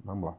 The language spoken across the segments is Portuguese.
Vamos lá.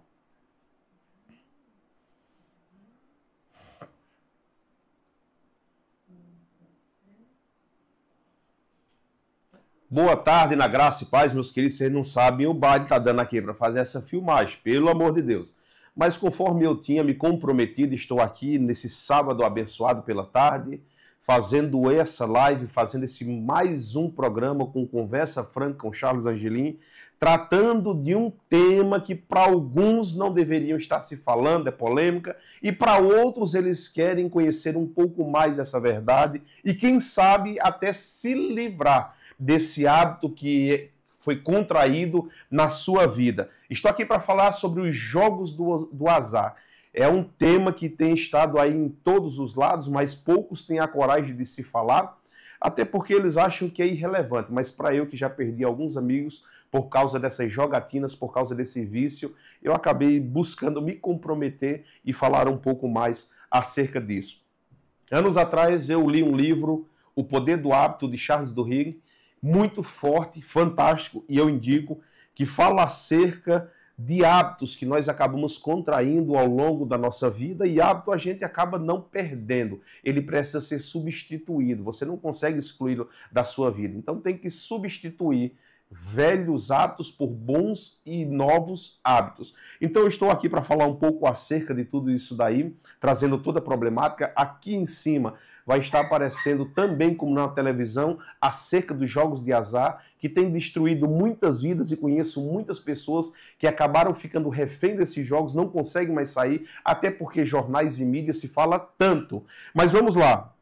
Boa tarde, na graça e paz, meus queridos. Vocês não sabem, o Bade está dando aqui para fazer essa filmagem, pelo amor de Deus. Mas conforme eu tinha me comprometido, estou aqui nesse sábado abençoado pela tarde, fazendo essa live, fazendo esse mais um programa com Conversa Franca com Charles Angelim, tratando de um tema que para alguns não deveriam estar se falando, é polêmica, e para outros eles querem conhecer um pouco mais dessa verdade e quem sabe até se livrar desse hábito que foi contraído na sua vida. Estou aqui para falar sobre os jogos do azar. É um tema que tem estado aí em todos os lados, mas poucos têm a coragem de se falar, até porque eles acham que é irrelevante. Mas para eu, que já perdi alguns amigos por causa dessas jogatinas, por causa desse vício, eu acabei buscando me comprometer e falar um pouco mais acerca disso. Anos atrás eu li um livro, O Poder do Hábito, de Charles Duhigg, muito forte, fantástico, e eu indico, que fala acerca de hábitos que nós acabamos contraindo ao longo da nossa vida, e hábito a gente acaba não perdendo, ele precisa ser substituído, você não consegue excluí-lo da sua vida, então tem que substituir velhos hábitos por bons e novos hábitos. Então eu estou aqui para falar um pouco acerca de tudo isso daí, trazendo toda a problemática. Aqui em cima vai estar aparecendo também, como na televisão, acerca dos jogos de azar, que tem destruído muitas vidas, e conheço muitas pessoas que acabaram ficando refém desses jogos, não conseguem mais sair, até porque jornais e mídias se fala tanto. Mas vamos lá.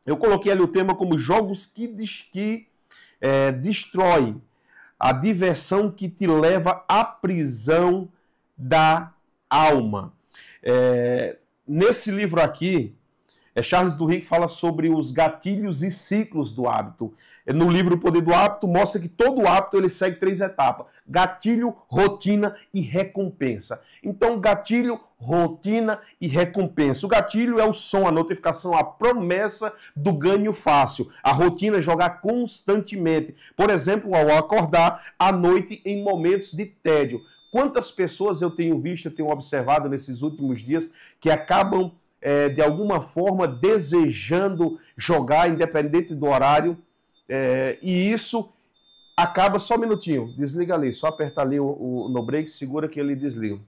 Eu coloquei ali o tema como jogos que destroem a diversão que te leva à prisão da alma. Nesse livro aqui, Charles Duhigg fala sobre os gatilhos e ciclos do hábito. No livro O Poder do Hábito, mostra que todo hábito ele segue 3 etapas. Gatilho, rotina e recompensa. Então, gatilho, rotina e recompensa. O gatilho é o som, a notificação, a promessa do ganho fácil. A rotina é jogar constantemente. Por exemplo, ao acordar à noite em momentos de tédio. Quantas pessoas eu tenho visto, eu tenho observado nesses últimos dias que acabam de alguma forma desejando jogar, independente do horário, e isso acaba, só um minutinho, desliga ali, só apertar ali no break, segura que ele desliga.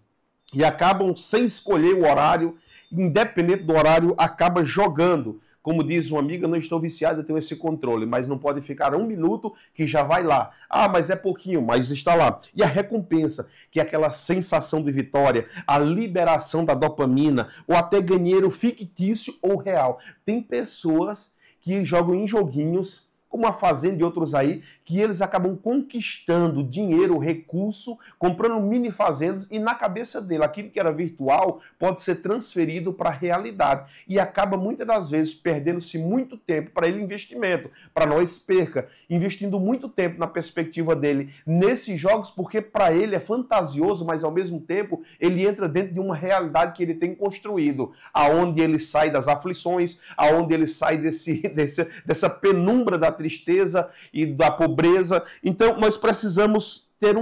E acabam sem escolher o horário, independente do horário, acaba jogando. Como diz uma amiga, não estou viciado, eu tenho esse controle, mas não pode ficar 1 minuto que já vai lá. Ah, mas é pouquinho, mas está lá. E a recompensa, que é aquela sensação de vitória, a liberação da dopamina, ou até dinheiro fictício ou real. Tem pessoas que jogam em joguinhos, como a Fazenda e outros aí, que eles acabam conquistando dinheiro, recurso, comprando mini fazendas, e na cabeça dele, aquilo que era virtual pode ser transferido para a realidade. E acaba muitas das vezes perdendo-se muito tempo para ele investimento, para nós perca, investindo muito tempo na perspectiva dele nesses jogos, porque para ele é fantasioso, mas ao mesmo tempo ele entra dentro de uma realidade que ele tem construído, aonde ele sai das aflições, aonde ele sai dessa penumbra da tristeza e da pobreza. Então nós precisamos ter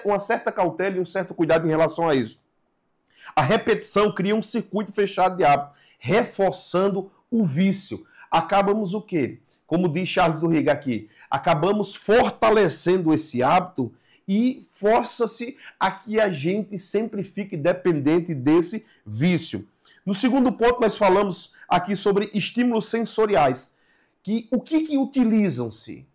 uma certa cautela e um certo cuidado em relação a isso. A repetição cria um circuito fechado de hábito, reforçando o vício. Acabamos o quê? Como diz Charles Duhigg aqui, acabamos fortalecendo esse hábito e força-se a que a gente sempre fique dependente desse vício. No segundo ponto, nós falamos aqui sobre estímulos sensoriais. O que utilizam-se?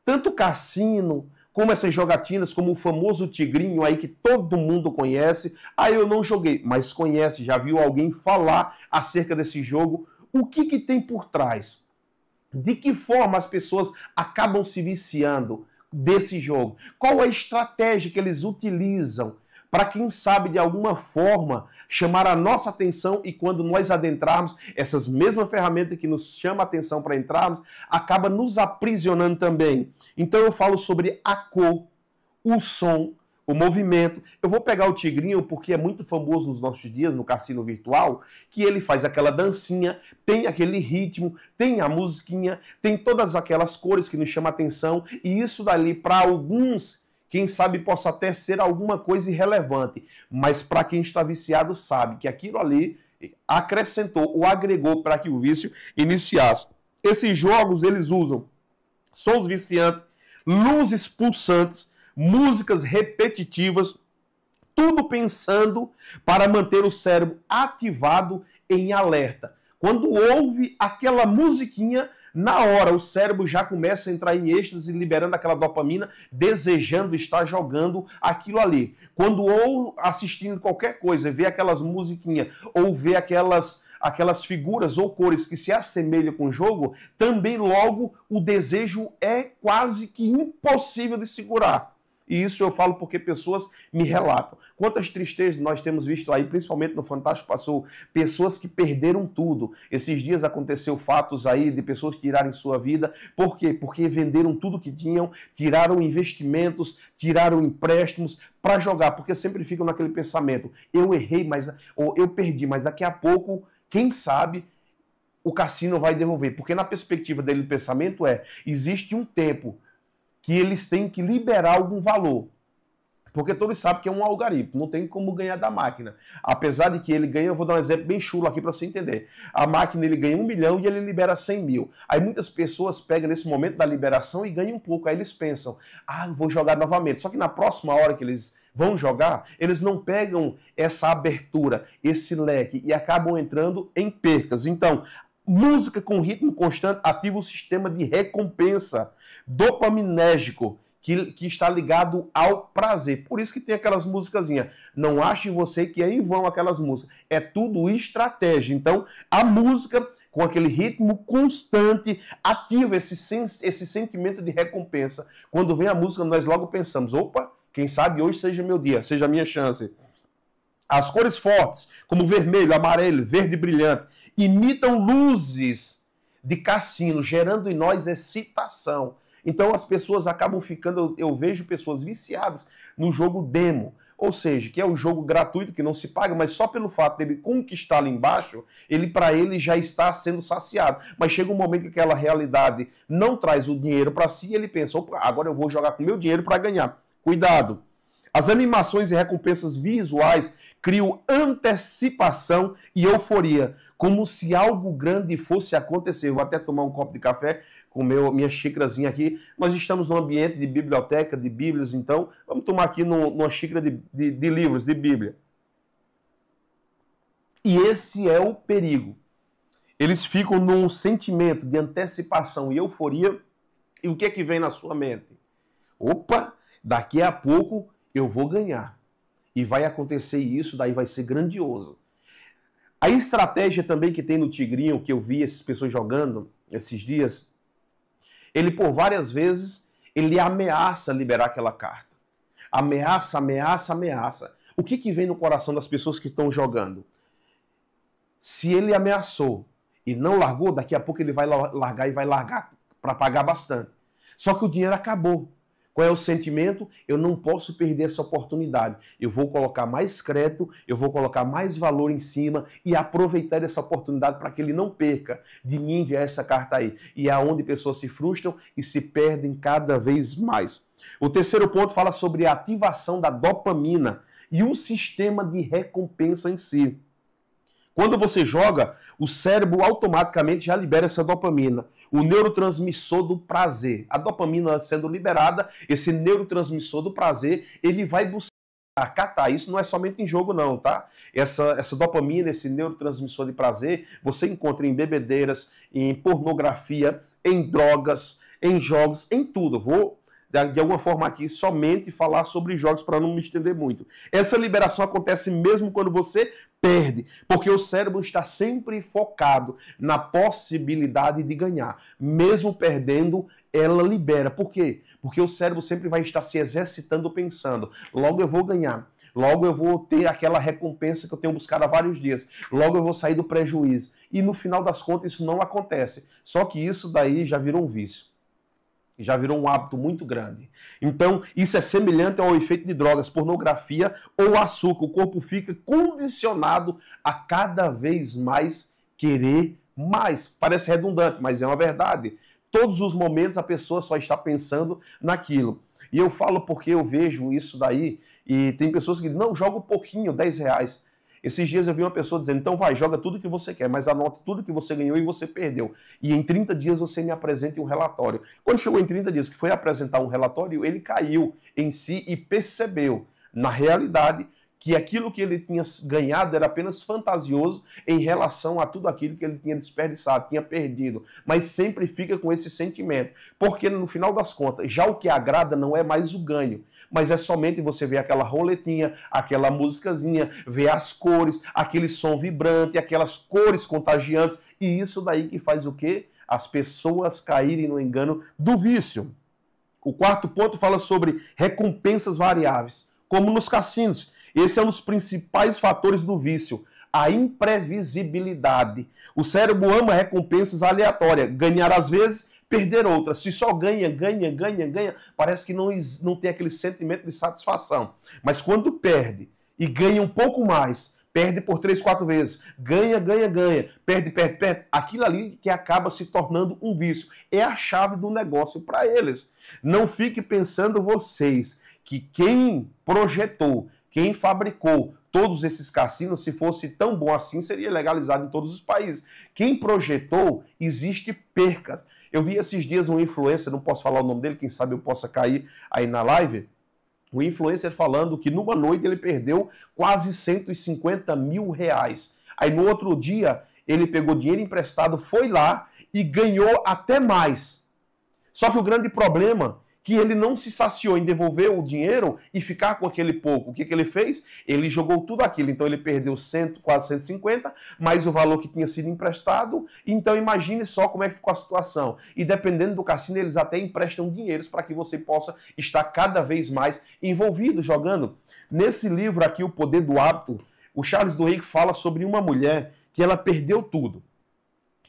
Tanto cassino, como essas jogatinas, como o famoso tigrinho aí que todo mundo conhece. Ah, eu não joguei, mas conhece, já viu alguém falar acerca desse jogo. O que tem por trás? De que forma as pessoas acabam se viciando desse jogo? Qual a estratégia que eles utilizam para, quem sabe, de alguma forma, chamar a nossa atenção, e quando nós adentrarmos, essas mesmas ferramentas que nos chamam a atenção para entrarmos, acaba nos aprisionando também. Então eu falo sobre a cor, o som, o movimento. Eu vou pegar o tigrinho porque é muito famoso nos nossos dias, no cassino virtual, que ele faz aquela dancinha, tem aquele ritmo, tem a musiquinha, tem todas aquelas cores que nos chamam a atenção, e isso dali, para alguns quem sabe possa até ser alguma coisa irrelevante, mas para quem está viciado sabe que aquilo ali acrescentou ou agregou para que o vício iniciasse. Esses jogos, eles usam sons viciantes, luzes pulsantes, músicas repetitivas, tudo pensando para manter o cérebro ativado em alerta. Quando ouve aquela musiquinha, na hora o cérebro já começa a entrar em êxtase, liberando aquela dopamina, desejando estar jogando aquilo ali. Quando ou assistindo qualquer coisa, vê aquelas musiquinhas, ou vê aquelas figuras ou cores que se assemelham com o jogo, também logo o desejo é quase que impossível de segurar. E isso eu falo porque pessoas me relatam. Quantas tristezas nós temos visto aí, principalmente no Fantástico Passou, pessoas que perderam tudo. Esses dias aconteceu fatos aí de pessoas que tiraram sua vida. Por quê? Porque venderam tudo que tinham, tiraram investimentos, tiraram empréstimos para jogar, porque sempre ficam naquele pensamento, eu errei, ou eu perdi, mas daqui a pouco, quem sabe, o cassino vai devolver. Porque na perspectiva dele, o pensamento existe um tempo que eles têm que liberar algum valor. Porque todos sabem que é um algoritmo, não tem como ganhar da máquina. Apesar de que ele ganha, eu vou dar um exemplo bem chulo aqui para você entender. A máquina ele ganha 1 milhão e ele libera 100 mil. Aí muitas pessoas pegam nesse momento da liberação e ganham um pouco. Aí eles pensam, vou jogar novamente. Só que na próxima hora que eles vão jogar, eles não pegam essa abertura, esse leque e acabam entrando em percas. Então, música com ritmo constante ativa o sistema de recompensa dopaminérgico que está ligado ao prazer. Por isso que tem aquelas musicazinhas. Não ache você que é em vão aquelas músicas. É tudo estratégia. Então, a música com aquele ritmo constante ativa esse sentimento de recompensa. Quando vem a música, nós logo pensamos, opa, quem sabe hoje seja meu dia, seja a minha chance. As cores fortes, como vermelho, amarelo, verde brilhante, imitam luzes de cassino, gerando em nós excitação. Então as pessoas acabam ficando, eu vejo pessoas viciadas no jogo demo, ou seja, que é o jogo gratuito que não se paga, mas só pelo fato dele conquistar ali embaixo, para ele já está sendo saciado. Mas chega um momento que aquela realidade não traz o dinheiro para si e ele pensa, opa, agora eu vou jogar com o meu dinheiro para ganhar. Cuidado! As animações e recompensas visuais criam antecipação e euforia, como se algo grande fosse acontecer. Eu vou até tomar um copo de café com minha xícarazinha aqui. Nós estamos num ambiente de biblioteca, de bíblias, então vamos tomar aqui numa xícara de livros, de Bíblia. E esse é o perigo. Eles ficam num sentimento de antecipação e euforia. E o que é que vem na sua mente? Opa, daqui a pouco eu vou ganhar. E vai acontecer isso, daí vai ser grandioso. A estratégia também que tem no Tigrinho, que eu vi essas pessoas jogando esses dias, ele por várias vezes, ele ameaça liberar aquela carta. Ameaça, ameaça, ameaça. O que vem no coração das pessoas que estão jogando? Se ele ameaçou e não largou, daqui a pouco ele vai largar e vai largar para pagar bastante. Só que o dinheiro acabou. Qual é o sentimento? Eu não posso perder essa oportunidade. Eu vou colocar mais crédito, eu vou colocar mais valor em cima e aproveitar essa oportunidade para que ele não perca de me enviar essa carta aí. E é onde pessoas se frustram e se perdem cada vez mais. O terceiro ponto fala sobre a ativação da dopamina e o sistema de recompensa em si. Quando você joga, o cérebro automaticamente já libera essa dopamina, o neurotransmissor do prazer. A dopamina sendo liberada, esse neurotransmissor do prazer, ele vai buscar catar. Isso não é somente em jogo não, tá? Essa dopamina, esse neurotransmissor de prazer, você encontra em bebedeiras, em pornografia, em drogas, em jogos, em tudo. Eu vou de alguma forma aqui somente falar sobre jogos para não me estender muito. Essa liberação acontece mesmo quando você perde, porque o cérebro está sempre focado na possibilidade de ganhar. Mesmo perdendo, ela libera. Por quê? Porque o cérebro sempre vai estar se exercitando pensando, logo eu vou ganhar. Logo eu vou ter aquela recompensa que eu tenho buscado há vários dias. Logo eu vou sair do prejuízo. E no final das contas isso não acontece. Só que isso daí já virou um vício. Já virou um hábito muito grande. Então, isso é semelhante ao efeito de drogas, pornografia ou açúcar. O corpo fica condicionado a cada vez mais querer mais. Parece redundante, mas é uma verdade. Todos os momentos a pessoa só está pensando naquilo. E eu falo porque eu vejo isso daí, e tem pessoas que dizem, não, joga um pouquinho, R$ 10. Esses dias eu vi uma pessoa dizendo, então vai, joga tudo que você quer, mas anota tudo que você ganhou e você perdeu. E em 30 dias você me apresente um relatório. Quando chegou em 30 dias que foi apresentar um relatório, ele caiu em si e percebeu, na realidade, que aquilo que ele tinha ganhado era apenas fantasioso em relação a tudo aquilo que ele tinha desperdiçado, tinha perdido. Mas sempre fica com esse sentimento. Porque no final das contas, já o que agrada não é mais o ganho, mas é somente você ver aquela roletinha, aquela musicazinha, ver as cores, aquele som vibrante, aquelas cores contagiantes. E isso daí que faz o quê? As pessoas caírem no engano do vício. O quarto ponto fala sobre recompensas variáveis, como nos cassinos. Esse é um dos principais fatores do vício, a imprevisibilidade. O cérebro ama recompensas aleatórias, ganhar às vezes, perder outras. Se só ganha, parece que não tem aquele sentimento de satisfação. Mas quando perde e ganha um pouco mais, perde por 3, 4 vezes, ganha, perde, aquilo ali que acaba se tornando um vício. É a chave do negócio para eles. Não fique pensando vocês que quem projetou, quem fabricou todos esses cassinos, se fosse tão bom assim, seria legalizado em todos os países. Quem projetou, existe percas. Eu vi esses dias um influencer, não posso falar o nome dele, quem sabe eu possa cair aí na live, o influencer falando que numa noite ele perdeu quase R$150 mil. Aí no outro dia, ele pegou dinheiro emprestado, foi lá e ganhou até mais. Só que o grande problema que ele não se saciou em devolver o dinheiro e ficar com aquele pouco. O que ele fez? Ele jogou tudo aquilo. Então ele perdeu quase 150, mais o valor que tinha sido emprestado. Então imagine só como é que ficou a situação. E dependendo do cassino, eles até emprestam dinheiros para que você possa estar cada vez mais envolvido jogando. Nesse livro aqui, O Poder do Hábito, o Charles Duhigg fala sobre uma mulher que ela perdeu tudo.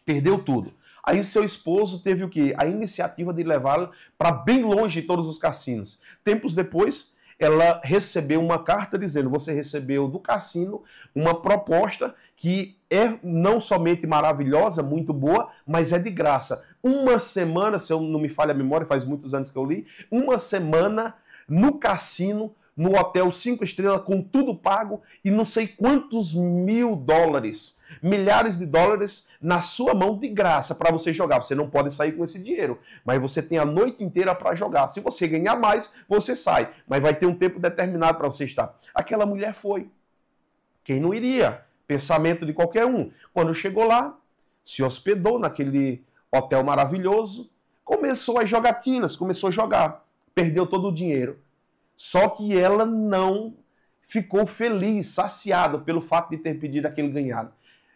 Perdeu tudo. Aí seu esposo teve o quê? A iniciativa de levá-la para bem longe de todos os cassinos. Tempos depois, ela recebeu uma carta dizendo, você recebeu do cassino uma proposta que é não somente maravilhosa, muito boa, mas é de graça. Uma semana, se eu não me falha a memória, faz muitos anos que eu li, uma semana no cassino, no hotel 5 estrelas, com tudo pago, e não sei quantos $1.000, milhares de dólares na sua mão de graça para você jogar. Você não pode sair com esse dinheiro, mas você tem a noite inteira para jogar. Se você ganhar mais, você sai, mas vai ter um tempo determinado para você estar. Aquela mulher foi. Quem não iria? Pensamento de qualquer um. Quando chegou lá, se hospedou naquele hotel maravilhoso, começou as jogatinas, começou a jogar, perdeu todo o dinheiro. Só que ela não ficou feliz, saciada pelo fato de ter pedido aquele ganhado.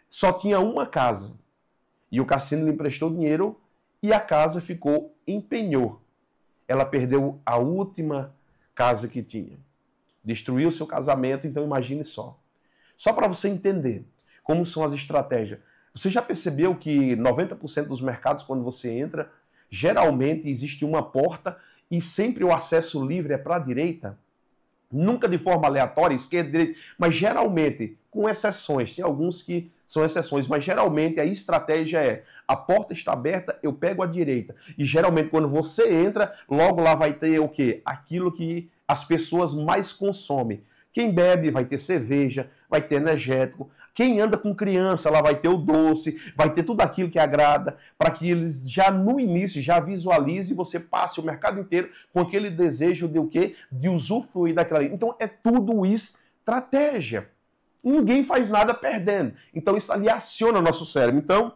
Só tinha uma casa. E o cassino lhe emprestou dinheiro e a casa ficou em penhor. Ela perdeu a última casa que tinha. Destruiu seu casamento, então imagine só. Só para você entender como são as estratégias. Você já percebeu que 90% dos mercados, quando você entra, geralmente existe uma porta e sempre o acesso livre é para a direita, nunca de forma aleatória, esquerda, direita, mas geralmente, com exceções, tem alguns que são exceções, mas geralmente a estratégia é, a porta está aberta, eu pego a direita. E geralmente quando você entra, logo lá vai ter o quê? Aquilo que as pessoas mais consomem. Quem bebe vai ter cerveja, vai ter energético. Quem anda com criança, lá vai ter o doce, vai ter tudo aquilo que agrada, para que eles já no início, já visualize e você passe o mercado inteiro com aquele desejo de o quê? De usufruir daquela. Então é tudo estratégia. Ninguém faz nada perdendo. Então isso ali aciona o nosso cérebro. Então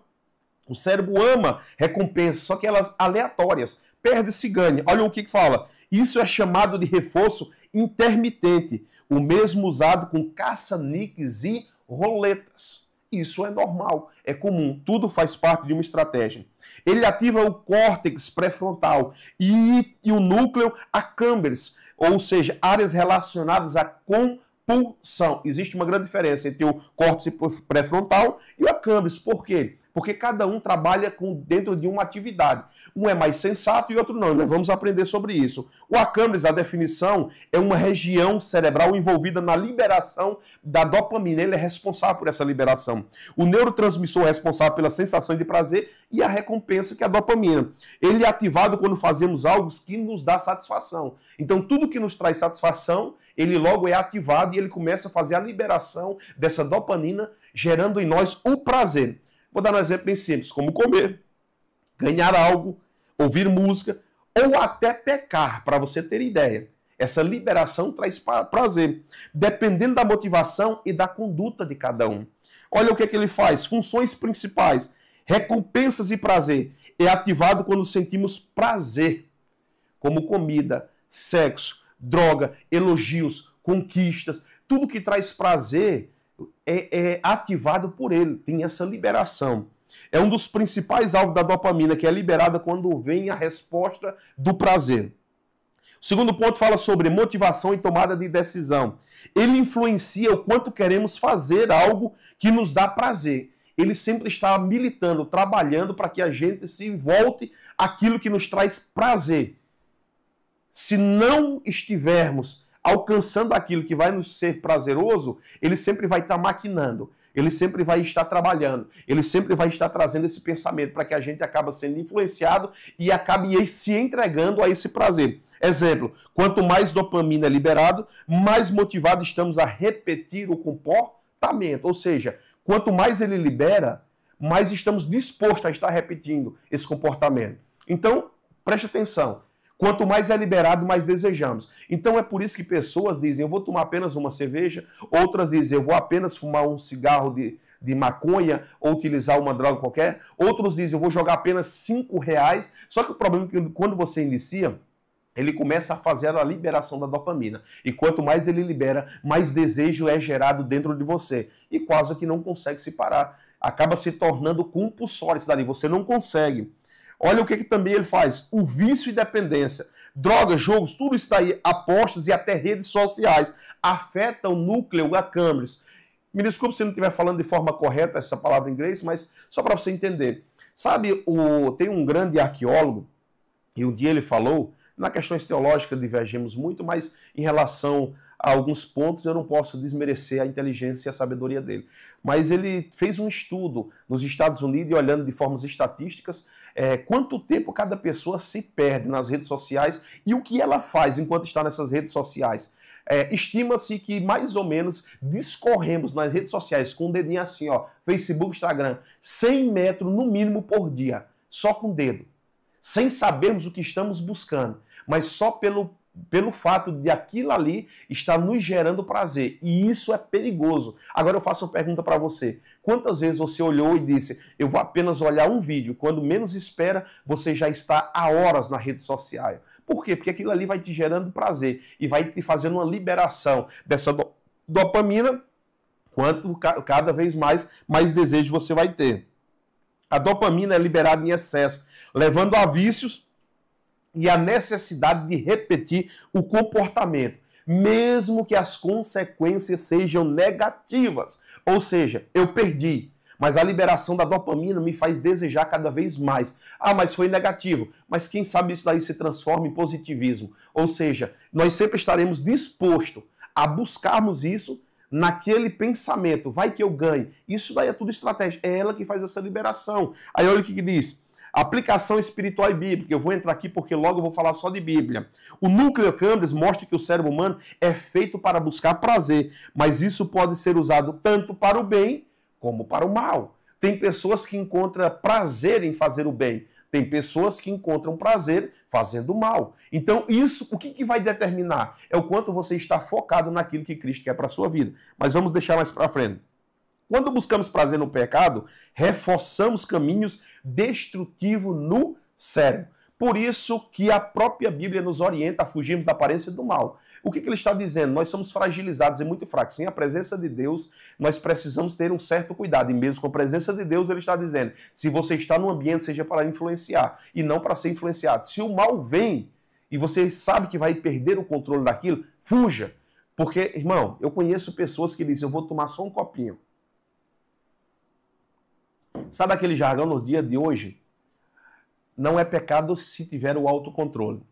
o cérebro ama recompensas, só que elas aleatórias. Perde-se e ganha. Olha o que fala. Isso é chamado de reforço intermitente, o mesmo usado com caça-níqueis e roletas. Isso é normal, é comum, tudo faz parte de uma estratégia. Ele ativa o córtex pré-frontal e o núcleo accumbens, ou seja, áreas relacionadas à compulsão. Existe uma grande diferença entre o córtex pré-frontal e o accumbens. Por quê? Porque cada um trabalha dentro de uma atividade. Um é mais sensato e outro não. Nós vamos aprender sobre isso. O acâmbres, a definição, é uma região cerebral envolvida na liberação da dopamina. Ele é responsável por essa liberação. O neurotransmissor é responsável pela sensação de prazer e a recompensa, que é a dopamina. Ele é ativado quando fazemos algo que nos dá satisfação. Então, tudo que nos traz satisfação, ele logo é ativado e ele começa a fazer a liberação dessa dopamina, gerando em nós o prazer. Vou dar um exemplo bem simples, como comer, ganhar algo, ouvir música ou até pecar, para você ter ideia. Essa liberação traz prazer, dependendo da motivação e da conduta de cada um. Olha o que ele faz, funções principais, recompensas e prazer. É ativado quando sentimos prazer, como comida, sexo, droga, elogios, conquistas, tudo que traz prazer é ativado por ele, tem essa liberação. É um dos principais alvos da dopamina, que é liberada quando vem a resposta do prazer. O segundo ponto fala sobre motivação e tomada de decisão. Ele influencia o quanto queremos fazer algo que nos dá prazer. Ele sempre está militando, trabalhando para que a gente se volte àquilo que nos traz prazer. Se não estivermos alcançando aquilo que vai nos ser prazeroso, ele sempre vai estar maquinando, ele sempre vai estar trabalhando, ele sempre vai estar trazendo esse pensamento para que a gente acabe sendo influenciado e acabe se entregando a esse prazer. Exemplo, quanto mais dopamina é liberado, mais motivados estamos a repetir o comportamento. Ou seja, quanto mais ele libera, mais estamos dispostos a estar repetindo esse comportamento. Então, preste atenção. Quanto mais é liberado, mais desejamos. Então é por isso que pessoas dizem, eu vou tomar apenas uma cerveja, outras dizem, eu vou apenas fumar um cigarro de maconha ou utilizar uma droga qualquer, outros dizem, eu vou jogar apenas R$5. Só que o problema é que quando você inicia, ele começa a fazer a liberação da dopamina. E quanto mais ele libera, mais desejo é gerado dentro de você. E quase que não consegue se parar. Acaba se tornando compulsório isso dali, você não consegue. Olha o que também ele faz. O vício e dependência. Drogas, jogos, tudo isso daí, apostas e até redes sociais, afetam o núcleo acâmbres. Me desculpe se não estiver falando de forma correta essa palavra em inglês, mas só para você entender. Sabe, tem um grande arqueólogo, e um dia ele falou, na questões teológicas divergimos muito, mas em relação a alguns pontos eu não posso desmerecer a inteligência e a sabedoria dele. Mas ele fez um estudo nos Estados Unidos e olhando de formas estatísticas, quanto tempo cada pessoa se perde nas redes sociais e o que ela faz enquanto está nessas redes sociais. Estima-se que mais ou menos discorremos nas redes sociais com o dedinho assim, ó, Facebook, Instagram, 100 metros no mínimo por dia, só com o dedo, sem sabermos o que estamos buscando, mas só pelo fato de aquilo ali estar nos gerando prazer. E isso é perigoso. Agora eu faço uma pergunta para você. Quantas vezes você olhou e disse, eu vou apenas olhar um vídeo, quando menos espera, você já está há horas na rede social. Por quê? Porque aquilo ali vai te gerando prazer e vai te fazendo uma liberação dessa dopamina, quanto cada vez mais desejo você vai ter. A dopamina é liberada em excesso, levando a vícios e a necessidade de repetir o comportamento, mesmo que as consequências sejam negativas. Ou seja, eu perdi, mas a liberação da dopamina me faz desejar cada vez mais. Ah, mas foi negativo. Mas quem sabe isso daí se transforma em positivismo. Ou seja, nós sempre estaremos dispostos a buscarmos isso naquele pensamento. Vai que eu ganhe. Isso daí é tudo estratégia. É ela que faz essa liberação. Aí olha o que diz. Aplicação espiritual e bíblica. Eu vou entrar aqui porque logo eu vou falar só de Bíblia. O núcleo accumbens mostra que o cérebro humano é feito para buscar prazer, mas isso pode ser usado tanto para o bem como para o mal. Tem pessoas que encontram prazer em fazer o bem. Tem pessoas que encontram prazer fazendo o mal. Então isso, o que vai determinar? É o quanto você está focado naquilo que Cristo quer para a sua vida. Mas vamos deixar mais para frente. Quando buscamos prazer no pecado, reforçamos caminhos destrutivos no cérebro. Por isso que a própria Bíblia nos orienta a fugirmos da aparência do mal. O que ele está dizendo? Nós somos fragilizados e muito fracos. Sem a presença de Deus, nós precisamos ter um certo cuidado. E mesmo com a presença de Deus, ele está dizendo, se você está num ambiente, seja para influenciar e não para ser influenciado. Se o mal vem e você sabe que vai perder o controle daquilo, fuja. Porque, irmão, eu conheço pessoas que dizem, eu vou tomar só um copinho. Sabe aquele jargão no dia de hoje? Não é pecado se tiver o autocontrole.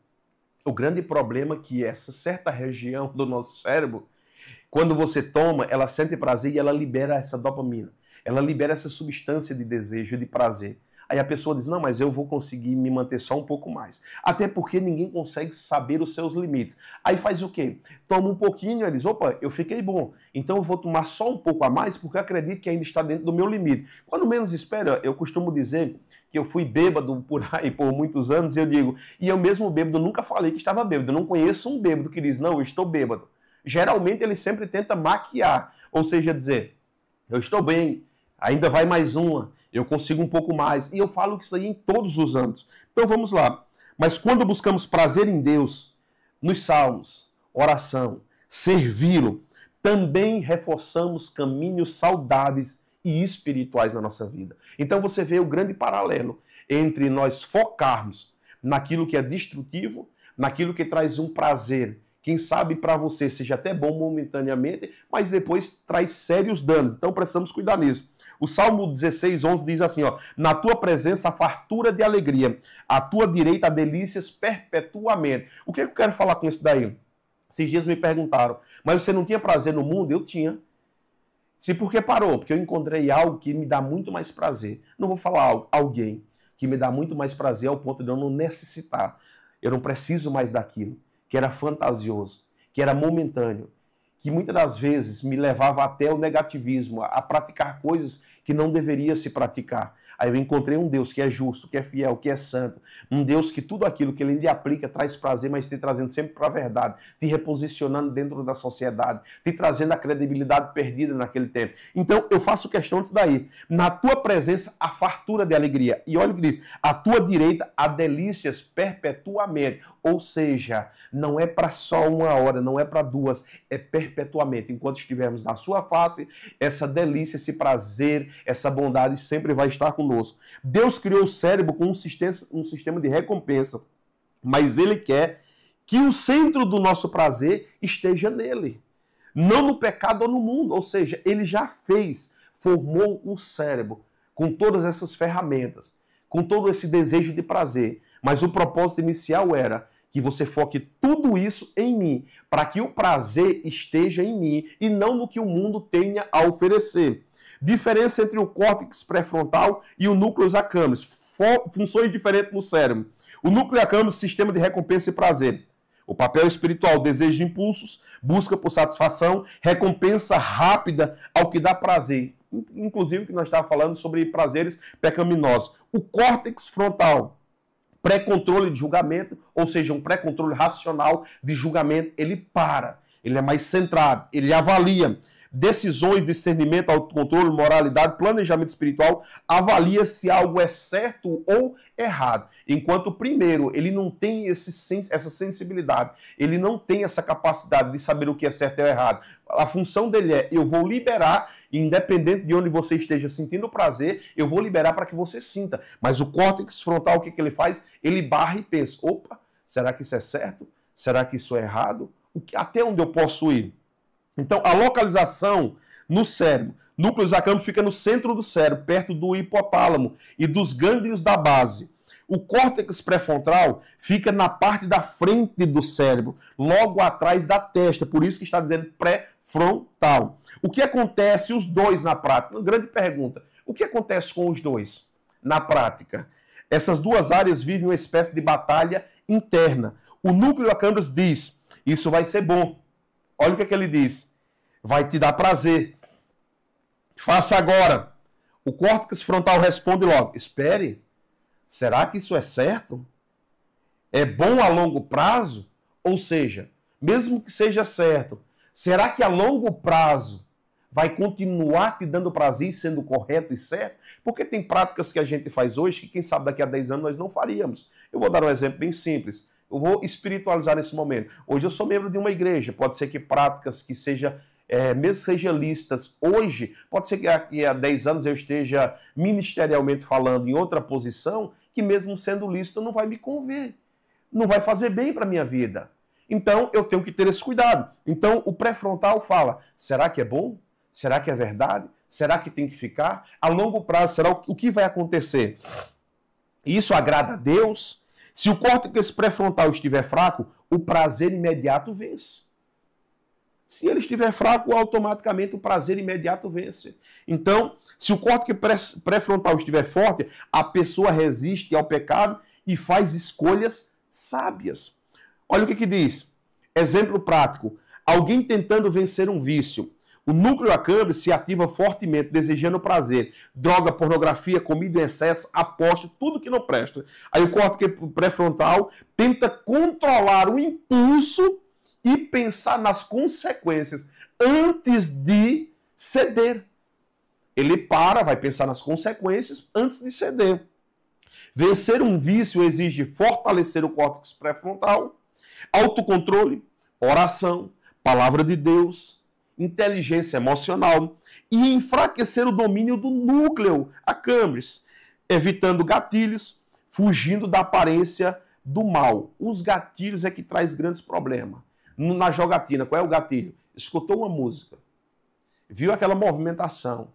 O grande problema é que essa certa região do nosso cérebro, quando você toma, ela sente prazer e ela libera essa dopamina. Ela libera essa substância de desejo, de prazer. Aí a pessoa diz, não, mas eu vou conseguir me manter só um pouco mais. Até porque ninguém consegue saber os seus limites. Aí faz o quê? Toma um pouquinho e diz, opa, eu fiquei bom. Então eu vou tomar só um pouco a mais porque eu acredito que ainda está dentro do meu limite. Quando menos espera, eu costumo dizer que eu fui bêbado por aí por muitos anos e eu digo, e eu mesmo bêbado nunca falei que estava bêbado. Eu não conheço um bêbado que diz, não, eu estou bêbado. Geralmente ele sempre tenta maquiar, ou seja, dizer, eu estou bem, ainda vai mais uma, eu consigo um pouco mais. E eu falo isso aí em todos os âmbitos. Então vamos lá. Mas quando buscamos prazer em Deus, nos salmos, oração, servi-lo, também reforçamos caminhos saudáveis e espirituais na nossa vida. Então você vê o grande paralelo entre nós focarmos naquilo que é destrutivo, naquilo que traz um prazer, quem sabe para você seja até bom momentaneamente, mas depois traz sérios danos. Então precisamos cuidar nisso. O Salmo 16:11 diz assim, ó, na tua presença a fartura de alegria, à tua direita há delícias perpetuamente. O que eu quero falar com isso daí? Esses dias me perguntaram, mas você não tinha prazer no mundo? Eu tinha. Se por que parou? Porque eu encontrei algo que me dá muito mais prazer. Não vou falar alguém que me dá muito mais prazer ao ponto de eu não necessitar. Eu não preciso mais daquilo, que era fantasioso, que era momentâneo, que muitas das vezes me levava até o negativismo, a praticar coisas que não deveria se praticar. Aí eu encontrei um Deus que é justo, que é fiel, que é santo, um Deus que tudo aquilo que ele lhe aplica traz prazer, mas te trazendo sempre para a verdade, te reposicionando dentro da sociedade, te trazendo a credibilidade perdida naquele tempo. Então eu faço questão disso daí. Na tua presença a fartura de alegria. E olha o que diz, à tua direita há delícias perpetuamente. Ou seja, não é para só uma hora, não é para duas, é perpetuamente. Enquanto estivermos na sua face, essa delícia, esse prazer, essa bondade sempre vai estar conosco. Deus criou o cérebro com um sistema de recompensa, mas Ele quer que o centro do nosso prazer esteja nele, não no pecado ou no mundo. Ou seja, Ele já fez, formou o cérebro com todas essas ferramentas, com todo esse desejo de prazer. Mas o propósito inicial era que você foque tudo isso em mim, para que o prazer esteja em mim e não no que o mundo tenha a oferecer. Diferença entre o córtex pré-frontal e o núcleo accumbens. Funções diferentes no cérebro. O núcleo accumbens, sistema de recompensa e prazer. O papel espiritual, desejo de impulsos, busca por satisfação, recompensa rápida ao que dá prazer. Inclusive, que nós estávamos falando sobre prazeres pecaminosos. O córtex frontal, pré-controle de julgamento, ou seja, um pré-controle racional de julgamento, ele para, ele é mais centrado, ele avalia decisões, discernimento, autocontrole, moralidade, planejamento espiritual, avalia se algo é certo ou errado. Enquanto o primeiro, ele não tem essa sensibilidade, ele não tem essa capacidade de saber o que é certo ou errado. A função dele é, eu vou liberar, independente de onde você esteja sentindo prazer, eu vou liberar para que você sinta. Mas o córtex frontal, o que ele faz? Ele barra e pensa, opa, será que isso é certo? Será que isso é errado? Até onde eu posso ir? Então, a localização no cérebro, núcleo accumbens fica no centro do cérebro, perto do hipotálamo e dos gânglios da base. O córtex pré-frontal fica na parte da frente do cérebro, logo atrás da testa, por isso que está dizendo pré-frontal. O que acontece os dois na prática? Uma grande pergunta. O que acontece com os dois na prática? Essas duas áreas vivem uma espécie de batalha interna. O núcleo accumbens diz, isso vai ser bom. Olha o que ele diz. Vai te dar prazer. Faça agora. O córtex frontal responde logo. Espere. Será que isso é certo? É bom a longo prazo? Ou seja, mesmo que seja certo, será que a longo prazo vai continuar te dando prazer sendo correto e certo? Porque tem práticas que a gente faz hoje que quem sabe daqui a 10 anos nós não faríamos. Eu vou dar um exemplo bem simples. Eu vou espiritualizar nesse momento. Hoje eu sou membro de uma igreja. Pode ser que práticas que mesmo sejam listas hoje, pode ser que daqui a 10 anos eu esteja ministerialmente falando em outra posição, que mesmo sendo lista não vai me conver. Não vai fazer bem para a minha vida. Então eu tenho que ter esse cuidado. Então o pré-frontal fala, será que é bom? Será que é verdade? Será que tem que ficar? A longo prazo, será o que vai acontecer? Isso agrada a Deus? Se o córtex pré-frontal estiver fraco, o prazer imediato vence. Se ele estiver fraco, automaticamente o prazer imediato vence. Então, se o córtex pré-frontal estiver forte, a pessoa resiste ao pecado e faz escolhas sábias. Olha o que diz. Exemplo prático. Alguém tentando vencer um vício. O núcleo accumbens se ativa fortemente, desejando prazer. Droga, pornografia, comida em excesso, aposta, tudo que não presta. Aí o córtex pré-frontal tenta controlar o impulso e pensar nas consequências antes de ceder. Ele vai pensar nas consequências antes de ceder. Vencer um vício exige fortalecer o córtex pré-frontal, autocontrole, oração, palavra de Deus, inteligência emocional e enfraquecer o domínio do núcleo accumbens, evitando gatilhos, fugindo da aparência do mal. Os gatilhos é que traz grandes problemas. Na jogatina, qual é o gatilho? Escutou uma música, viu aquela movimentação,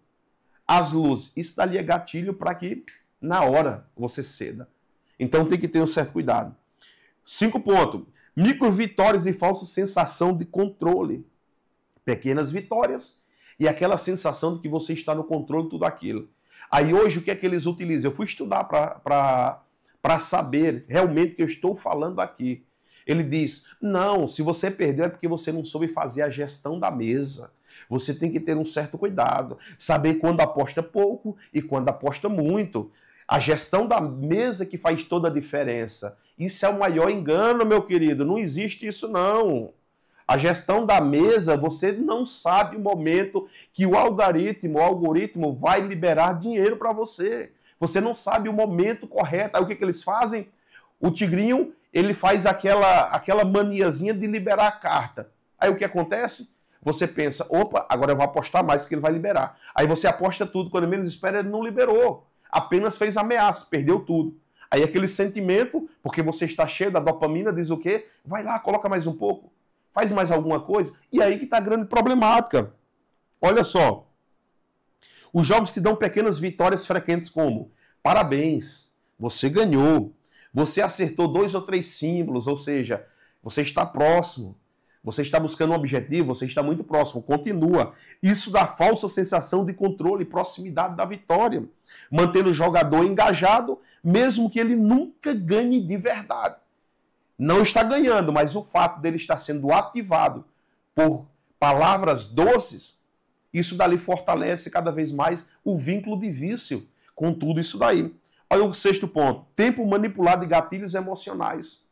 as luzes, isso dali é gatilho para que na hora você ceda. Então tem que ter um certo cuidado. 5 pontos. Micro vitórias e falsa sensação de controle. Pequenas vitórias e aquela sensação de que você está no controle de tudo aquilo. Aí hoje o que é que eles utilizam? Eu fui estudar para saber realmente o que eu estou falando aqui. Ele diz, não, se você perdeu é porque você não soube fazer a gestão da mesa. Você tem que ter um certo cuidado, saber quando aposta pouco e quando aposta muito. A gestão da mesa que faz toda a diferença. Isso é o maior engano, meu querido. Não existe isso, não. A gestão da mesa, você não sabe o momento que o algoritmo vai liberar dinheiro para você. Você não sabe o momento correto. Aí o que eles fazem? O tigrinho, ele faz aquela maniazinha de liberar a carta. Aí o que acontece? Você pensa, opa, agora eu vou apostar mais que ele vai liberar. Aí você aposta tudo, quando menos espera ele não liberou. Apenas fez ameaça, perdeu tudo. Aí aquele sentimento, porque você está cheio da dopamina, diz o quê? Vai lá, coloca mais um pouco, faz mais alguma coisa. E aí que está a grande problemática. Olha só, os jogos te dão pequenas vitórias frequentes como, parabéns, você ganhou. Você acertou 2 ou 3 símbolos, ou seja, você está próximo. Você está buscando um objetivo, você está muito próximo. Continua. Isso dá falsa sensação de controle e proximidade da vitória. Mantendo o jogador engajado, mesmo que ele nunca ganhe de verdade. Não está ganhando, mas o fato dele estar sendo ativado por palavras doces, isso dali fortalece cada vez mais o vínculo de vício com tudo isso daí. Olha o 6º ponto. Tempo manipulado de gatilhos emocionais.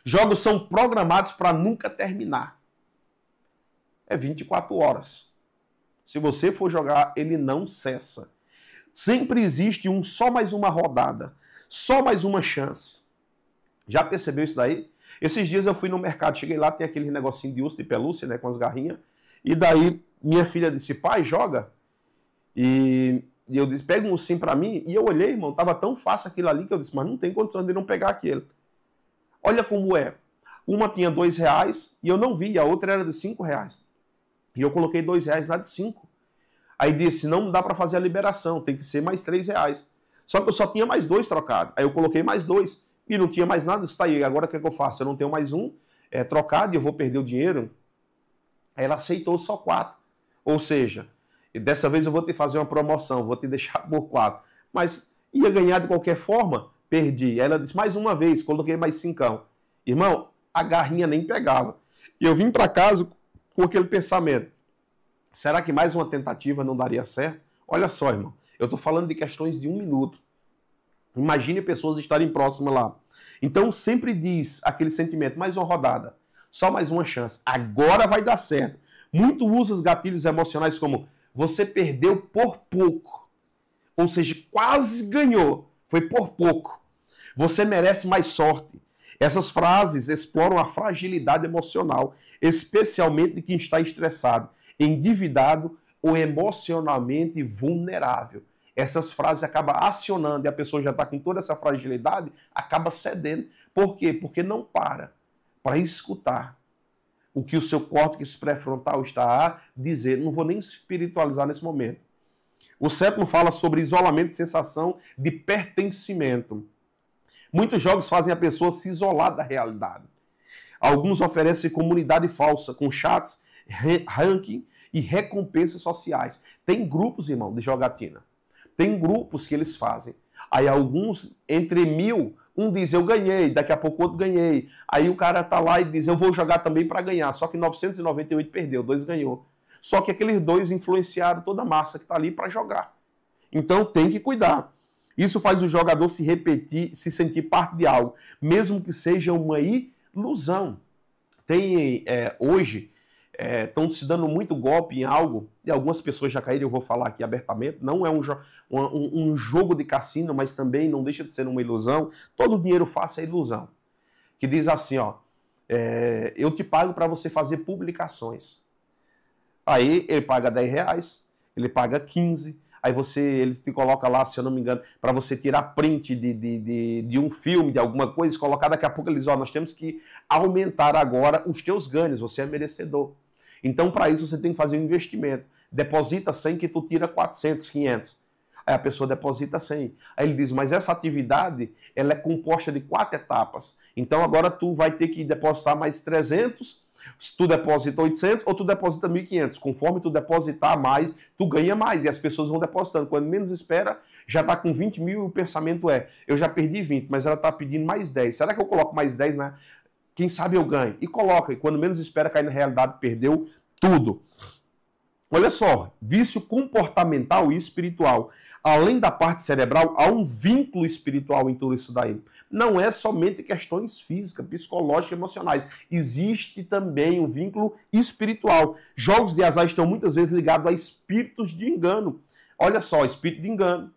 Jogos são programados para nunca terminar. É 24 horas. Se você for jogar, ele não cessa. Sempre existe só mais uma rodada. Só mais uma chance. Já percebeu isso daí? Esses dias eu fui no mercado, cheguei lá, tem aquele negocinho de urso de pelúcia, né, com as garrinhas. E daí minha filha disse, pai, joga. E eu disse, pega um ursinho pra mim. E eu olhei, irmão, tava tão fácil aquilo ali que eu disse, mas não tem condição de não pegar aquele. Olha como é. Uma tinha R$2 e eu não vi, a outra era de R$5. E eu coloquei R$2 na de 5. Aí disse, não dá pra fazer a liberação, tem que ser mais R$3. Só que eu só tinha mais 2 trocados. Aí eu coloquei mais 2 e não tinha mais nada. Isso tá aí, agora o que é que eu faço? Eu não tenho mais um trocado e eu vou perder o dinheiro. Aí ela aceitou só 4. Ou seja, dessa vez eu vou te fazer uma promoção, vou te deixar por 4. Mas ia ganhar de qualquer forma, perdi. Aí ela disse, mais uma vez, coloquei mais 5. Irmão, a garrinha nem pegava. E eu vim para casa com aquele pensamento. Será que mais uma tentativa não daria certo? Olha só, irmão. Eu estou falando de questões de 1 minuto. Imagine pessoas estarem próximas lá. Então sempre diz aquele sentimento, mais uma rodada, só mais uma chance, agora vai dar certo. Muito usa os gatilhos emocionais como você perdeu por pouco. Ou seja, quase ganhou, foi por pouco. Você merece mais sorte. Essas frases exploram a fragilidade emocional, especialmente de quem está estressado, endividado ou emocionalmente vulnerável. Essas frases acabam acionando e a pessoa já está com toda essa fragilidade, acaba cedendo. Por quê? Porque não para escutar o que o seu córtex pré-frontal está a dizer. Não vou nem espiritualizar nesse momento. O sétimo fala sobre isolamento e sensação de pertencimento. Muitos jogos fazem a pessoa se isolar da realidade. Alguns oferecem comunidade falsa, com chats, ranking e recompensas sociais. Tem grupos, irmão, de jogatina. Tem grupos que eles fazem. Aí alguns, entre 1000, um diz, eu ganhei, daqui a pouco outro ganhei. Aí o cara tá lá e diz, eu vou jogar também para ganhar. Só que 998 perdeu, 2 ganhou. Só que aqueles 2 influenciaram toda a massa que tá ali para jogar. Então tem que cuidar. Isso faz o jogador se repetir, se sentir parte de algo, mesmo que seja uma ilusão. Tem, hoje, estão se dando muito golpe em algo, e algumas pessoas já caíram, eu vou falar aqui abertamente, não é um jogo de cassino, mas também não deixa de ser uma ilusão. Todo dinheiro fácil é ilusão. Que diz assim, ó, eu te pago para você fazer publicações. Aí ele paga R$10, ele paga 15, aí ele te coloca lá, se eu não me engano, para você tirar print de um filme, de alguma coisa, colocar daqui a pouco ele diz, ó, nós temos que aumentar agora os teus ganhos, você é merecedor. Então, para isso, você tem que fazer um investimento. Deposita 100 que tu tira 400, 500. Aí a pessoa deposita 100. Aí ele diz, mas essa atividade, ela é composta de 4 etapas. Então, agora tu vai ter que depositar mais 300, se tu deposita 800 ou tu deposita 1.500. Conforme tu depositar mais, tu ganha mais. E as pessoas vão depositando. Quando menos espera, já está com 20 mil e o pensamento é, eu já perdi 20, mas ela está pedindo mais 10. Será que eu coloco mais 10, né? Quem sabe eu ganho. E coloca. E quando menos espera, cai na realidade, perdeu tudo. Olha só, vício comportamental e espiritual. Além da parte cerebral, há um vínculo espiritual em tudo isso daí. Não é somente questões físicas, psicológicas, emocionais. Existe também um vínculo espiritual. Jogos de azar estão muitas vezes ligados a espíritos de engano. Olha só, espírito de engano,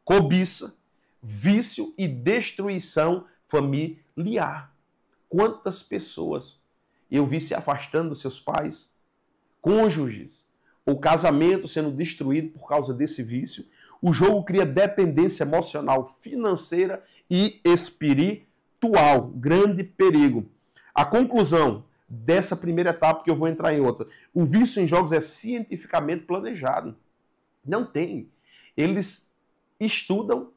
cobiça, vício e destruição familiar. Quantas pessoas eu vi se afastando dos seus pais, cônjuges, o casamento sendo destruído por causa desse vício. O jogo cria dependência emocional, financeira e espiritual. Grande perigo. A conclusão dessa primeira etapa, que eu vou entrar em outra. O vício em jogos é cientificamente planejado. Não tem. Eles estudam,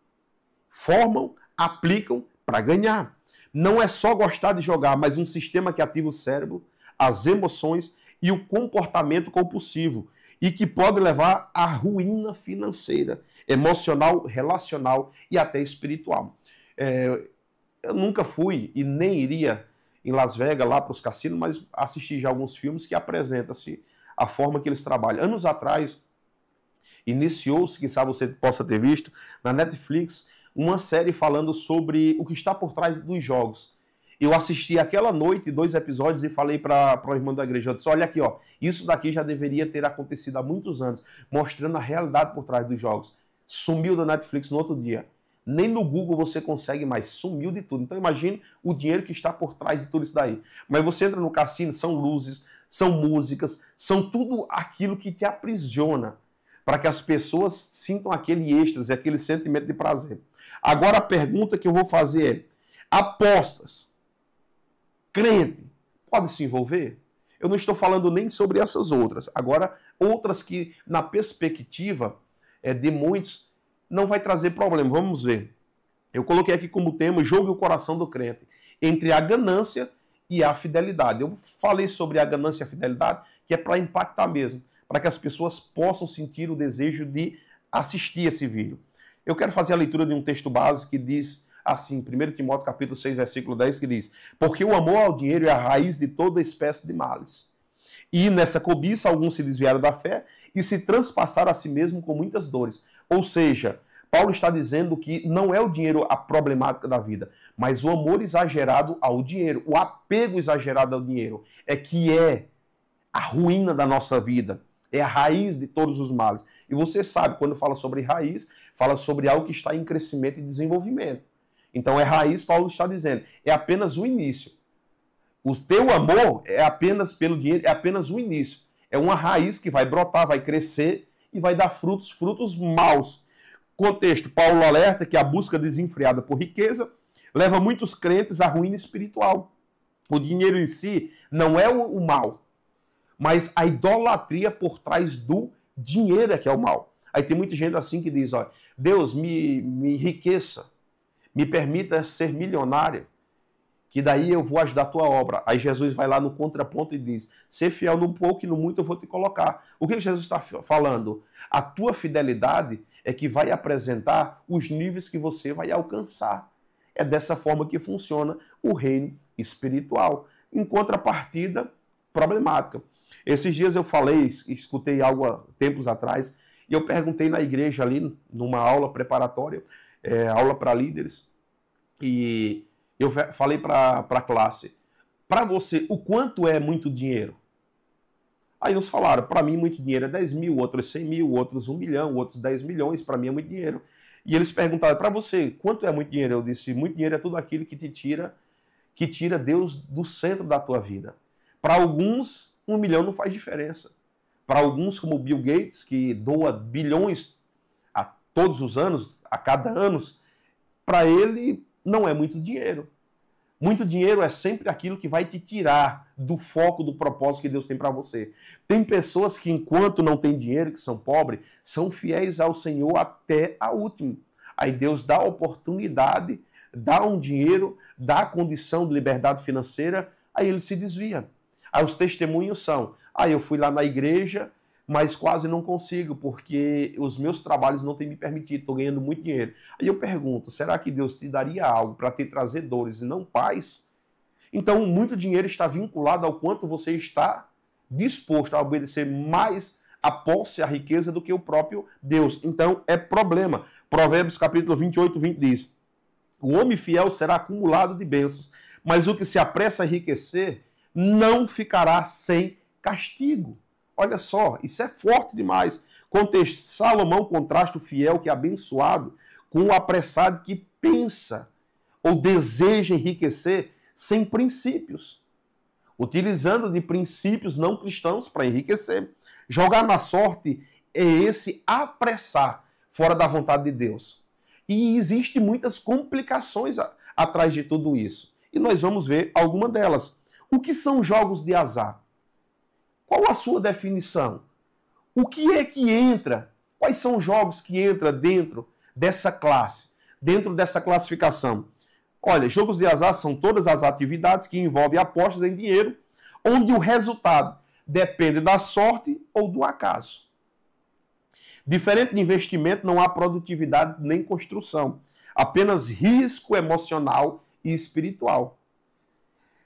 formam, aplicam para ganhar. Não é só gostar de jogar, mas um sistema que ativa o cérebro, as emoções e o comportamento compulsivo, e que pode levar à ruína financeira, emocional, relacional e até espiritual. Eu nunca fui e nem iria em Las Vegas, lá para os cassinos, mas assisti já alguns filmes que apresentam-se a forma que eles trabalham. Anos atrás, iniciou-se, quem sabe você possa ter visto, na Netflix, uma série falando sobre o que está por trás dos jogos. Eu assisti aquela noite 2 episódios e falei para o irmão da igreja, eu disse, olha aqui, ó, isso daqui já deveria ter acontecido há muitos anos, mostrando a realidade por trás dos jogos. Sumiu da Netflix no outro dia. Nem no Google você consegue mais, sumiu de tudo. Então imagine o dinheiro que está por trás de tudo isso daí. Mas você entra no cassino, são luzes, são músicas, são tudo aquilo que te aprisiona, para que as pessoas sintam aquele êxtase, aquele sentimento de prazer. Agora a pergunta que eu vou fazer é, apostas, crente, pode se envolver? Eu não estou falando nem sobre essas outras. Agora, outras que, na perspectiva de muitos, não vai trazer problema. Vamos ver. Eu coloquei aqui como tema jogo e o coração do crente, entre a ganância e a fidelidade. Eu falei sobre a ganância e a fidelidade, que é para impactar mesmo, para que as pessoas possam sentir o desejo de assistir esse vídeo. Eu quero fazer a leitura de um texto base que diz assim, 1 Timóteo capítulo 6, versículo 10, que diz, porque o amor ao dinheiro é a raiz de toda espécie de males. E nessa cobiça alguns se desviaram da fé e se transpassaram a si mesmo com muitas dores. Ou seja, Paulo está dizendo que não é o dinheiro a problemática da vida, mas o amor exagerado ao dinheiro, o apego exagerado ao dinheiro, é a ruína da nossa vida, é a raiz de todos os males. E você sabe, quando fala sobre raiz, fala sobre algo que está em crescimento e desenvolvimento. Então é raiz, Paulo está dizendo, é apenas o início. O teu amor é apenas pelo dinheiro, é apenas o início. É uma raiz que vai brotar, vai crescer e vai dar frutos maus. Contexto, Paulo alerta que a busca desenfreada por riqueza leva muitos crentes à ruína espiritual. O dinheiro em si não é o mal, mas a idolatria por trás do dinheiro é que é o mal. Aí tem muita gente assim que diz, ó, Deus, me enriqueça, me permita ser milionário, que daí eu vou ajudar a tua obra. Aí Jesus vai lá no contraponto e diz, ser fiel no pouco e no muito eu vou te colocar. O que Jesus está falando? A tua fidelidade é que vai apresentar os níveis que você vai alcançar. É dessa forma que funciona o reino espiritual. Em contrapartida, problemática. Esses dias eu falei, escutei algo há tempos atrás, e eu perguntei na igreja ali, numa aula preparatória, aula para líderes, e eu falei para a classe, para você, o quanto é muito dinheiro? Aí uns falaram, para mim muito dinheiro é 10 mil, outros 100 mil, outros 1 milhão, outros 10 milhões, para mim é muito dinheiro. E eles perguntaram, para você, quanto é muito dinheiro? Eu disse, muito dinheiro é tudo aquilo que tira Deus do centro da tua vida. Para alguns, 1 milhão não faz diferença. Para alguns, como Bill Gates, que doa bilhões a todos os anos, a cada ano, para ele não é muito dinheiro. Muito dinheiro é sempre aquilo que vai te tirar do foco do propósito que Deus tem para você. Tem pessoas que, enquanto não têm dinheiro, que são pobres, são fiéis ao Senhor até a última. Aí Deus dá a oportunidade, dá um dinheiro, dá a condição de liberdade financeira, aí ele se desvia. Aí os testemunhos são, eu fui lá na igreja, mas quase não consigo, porque os meus trabalhos não têm me permitido, estou ganhando muito dinheiro. Aí eu pergunto, será que Deus te daria algo para te trazer dores e não paz? Então, muito dinheiro está vinculado ao quanto você está disposto a obedecer mais a posse, a riqueza do que o próprio Deus. Então, é problema. Provérbios capítulo 28, 20 diz, o homem fiel será acumulado de bênçãos, mas o que se apressa a enriquecer não ficará sem castigo. Olha só, isso é forte demais. Salomão contrasta o fiel que é abençoado com o apressado que pensa ou deseja enriquecer sem princípios, utilizando de princípios não cristãos para enriquecer. Jogar na sorte é esse apressar fora da vontade de Deus. E existem muitas complicações atrás de tudo isso. E nós vamos ver alguma delas. O que são jogos de azar? Qual a sua definição? O que é que entra? Quais são os jogos que entram dentro dessa classe, dentro dessa classificação? Olha, jogos de azar são todas as atividades que envolvem apostas em dinheiro, onde o resultado depende da sorte ou do acaso. Diferente de investimento, não há produtividade nem construção, apenas risco emocional e espiritual.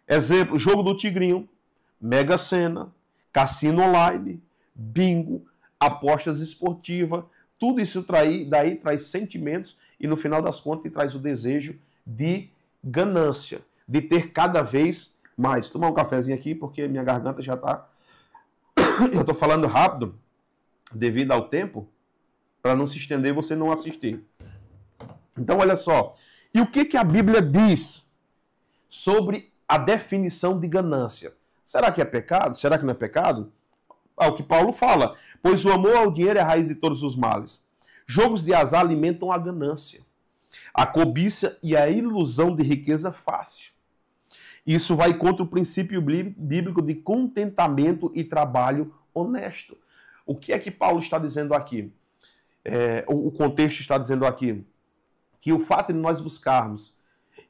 Exemplo, jogo do tigrinho, Mega Sena, cassino online, bingo, apostas esportivas, tudo isso daí traz sentimentos e no final das contas traz o desejo de ganância, de ter cada vez mais. Vou tomar um cafezinho aqui porque minha garganta já está... Eu estou falando rápido devido ao tempo para não se estender e você não assistir. Então olha só, e o que a Bíblia diz sobre a definição de ganância? Será que é pecado? Será que não é pecado? O que Paulo fala. Pois o amor ao dinheiro é a raiz de todos os males. Jogos de azar alimentam a ganância, a cobiça e a ilusão de riqueza fácil. Isso vai contra o princípio bíblico de contentamento e trabalho honesto. O que é que Paulo está dizendo aqui? O contexto está dizendo aqui que o fato de nós buscarmos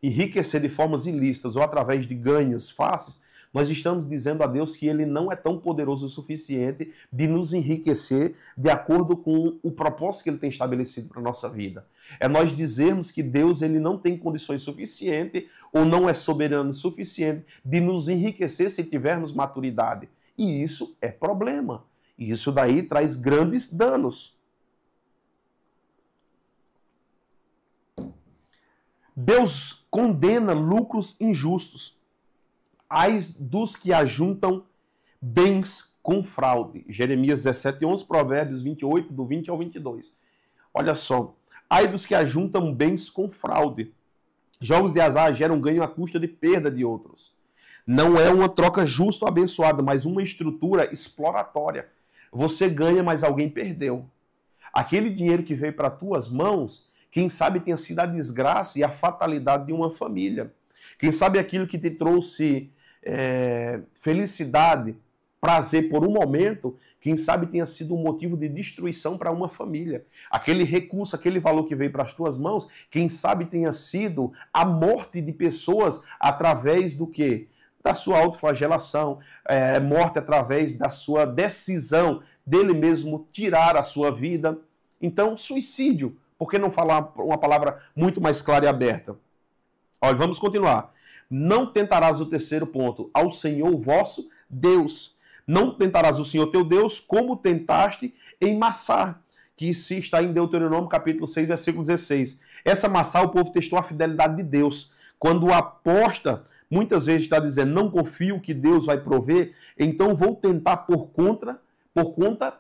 enriquecer de formas ilícitas ou através de ganhos fáceis, nós estamos dizendo a Deus que Ele não é tão poderoso o suficiente de nos enriquecer de acordo com o propósito que Ele tem estabelecido para a nossa vida. É nós dizermos que Deus ele não tem condições suficientes ou não é soberano o suficiente de nos enriquecer se tivermos maturidade. E isso é problema. E isso daí traz grandes danos. Deus condena lucros injustos. Ai dos que ajuntam bens com fraude. Jeremias 17:11, Provérbios 28, do 20 ao 22. Olha só. Ai dos que ajuntam bens com fraude. Jogos de azar geram ganho à custa de perda de outros. Não é uma troca justa ou abençoada, mas uma estrutura exploratória. Você ganha, mas alguém perdeu. Aquele dinheiro que veio para tuas mãos, quem sabe tenha sido a desgraça e a fatalidade de uma família. Quem sabe aquilo que te trouxe felicidade, prazer por um momento, quem sabe tenha sido um motivo de destruição para uma família. Aquele recurso, aquele valor que veio para as tuas mãos, quem sabe tenha sido a morte de pessoas através do quê? Da sua autoflagelação, morte através da sua decisão dele mesmo tirar a sua vida. Então, suicídio. Por que não falar uma palavra muito mais clara e aberta? Olha, vamos continuar. Não tentarás, o terceiro ponto, ao Senhor vosso Deus. Não tentarás o Senhor teu Deus como tentaste em Massá, que se está em Deuteronômio capítulo 6, versículo 16. Essa Massá, o povo testou a fidelidade de Deus. Quando aposta, muitas vezes está dizendo, não confio que Deus vai prover, então vou tentar por conta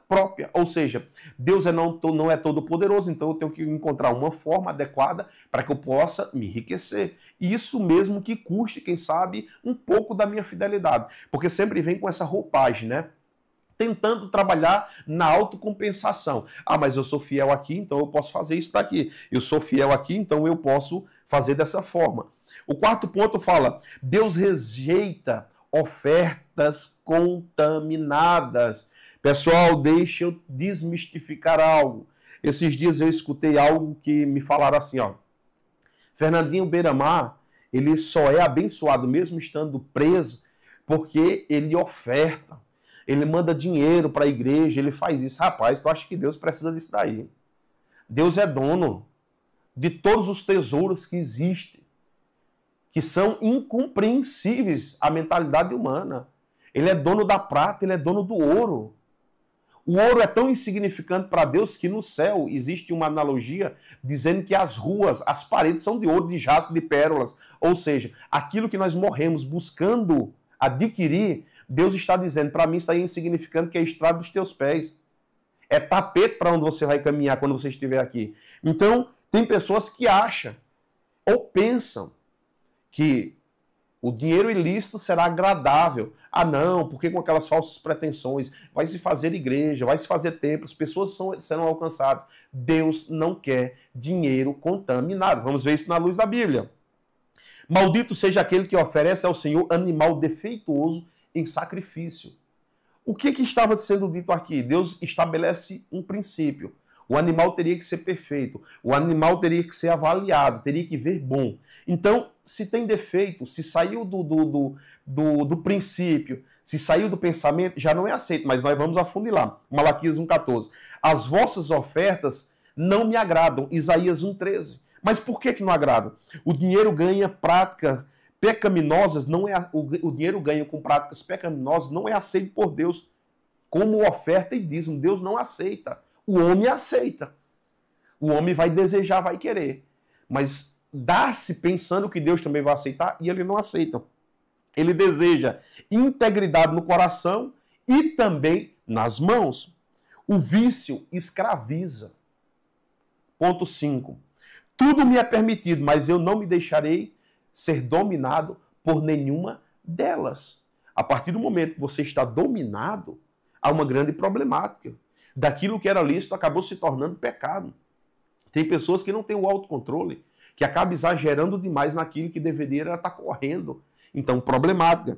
própria. Ou seja, Deus não é todo poderoso, então eu tenho que encontrar uma forma adequada para que eu possa me enriquecer. E isso mesmo que custe, quem sabe, um pouco da minha fidelidade. Porque sempre vem com essa roupagem, né? Tentando trabalhar na autocompensação. Ah, mas eu sou fiel aqui, então eu posso fazer isso daqui. Eu sou fiel aqui, então eu posso fazer dessa forma. O quarto ponto fala, Deus rejeita ofertas contaminadas. Pessoal, deixa eu desmistificar algo. Esses dias eu escutei algo que me falaram assim, ó. Fernandinho Beiramar, ele só é abençoado mesmo estando preso porque ele oferta. Ele manda dinheiro para a igreja, ele faz isso. Rapaz, tu acha que Deus precisa disso daí? Deus é dono de todos os tesouros que existem, que são incompreensíveis à mentalidade humana. Ele é dono da prata, ele é dono do ouro. O ouro é tão insignificante para Deus que no céu existe uma analogia dizendo que as ruas, as paredes são de ouro, de jaspe, de pérolas. Ou seja, aquilo que nós morremos buscando adquirir, Deus está dizendo, para mim isso aí é insignificante, que é a estrada dos teus pés. É tapete para onde você vai caminhar quando você estiver aqui. Então, tem pessoas que acham ou pensam que o dinheiro ilícito será agradável. Ah, não, porque com aquelas falsas pretensões vai se fazer igreja, vai se fazer templos, pessoas serão alcançadas. Deus não quer dinheiro contaminado. Vamos ver isso na luz da Bíblia. Maldito seja aquele que oferece ao Senhor animal defeituoso em sacrifício. O que estava sendo dito aqui? Deus estabelece um princípio. O animal teria que ser perfeito, o animal teria que ser avaliado, teria que ver bom. Então, se tem defeito, se saiu do princípio, se saiu do pensamento, já não é aceito, mas nós vamos afunilar. Malaquias 1,14. As vossas ofertas não me agradam. Isaías 1,13. Mas por que não agrada? O dinheiro ganha práticas pecaminosas, o dinheiro ganho com práticas pecaminosas não é aceito por Deus como oferta e dízimo. Deus não aceita. O homem aceita. O homem vai desejar, vai querer. Mas dá-se pensando que Deus também vai aceitar e ele não aceita. Ele deseja integridade no coração e também nas mãos. O vício escraviza. Ponto 5. Tudo me é permitido, mas eu não me deixarei ser dominado por nenhuma delas. A partir do momento que você está dominado, há uma grande problemática. Daquilo que era lícito acabou se tornando pecado. Tem pessoas que não têm o autocontrole, que acabam exagerando demais naquilo que deveria estar correndo. Então, problemática.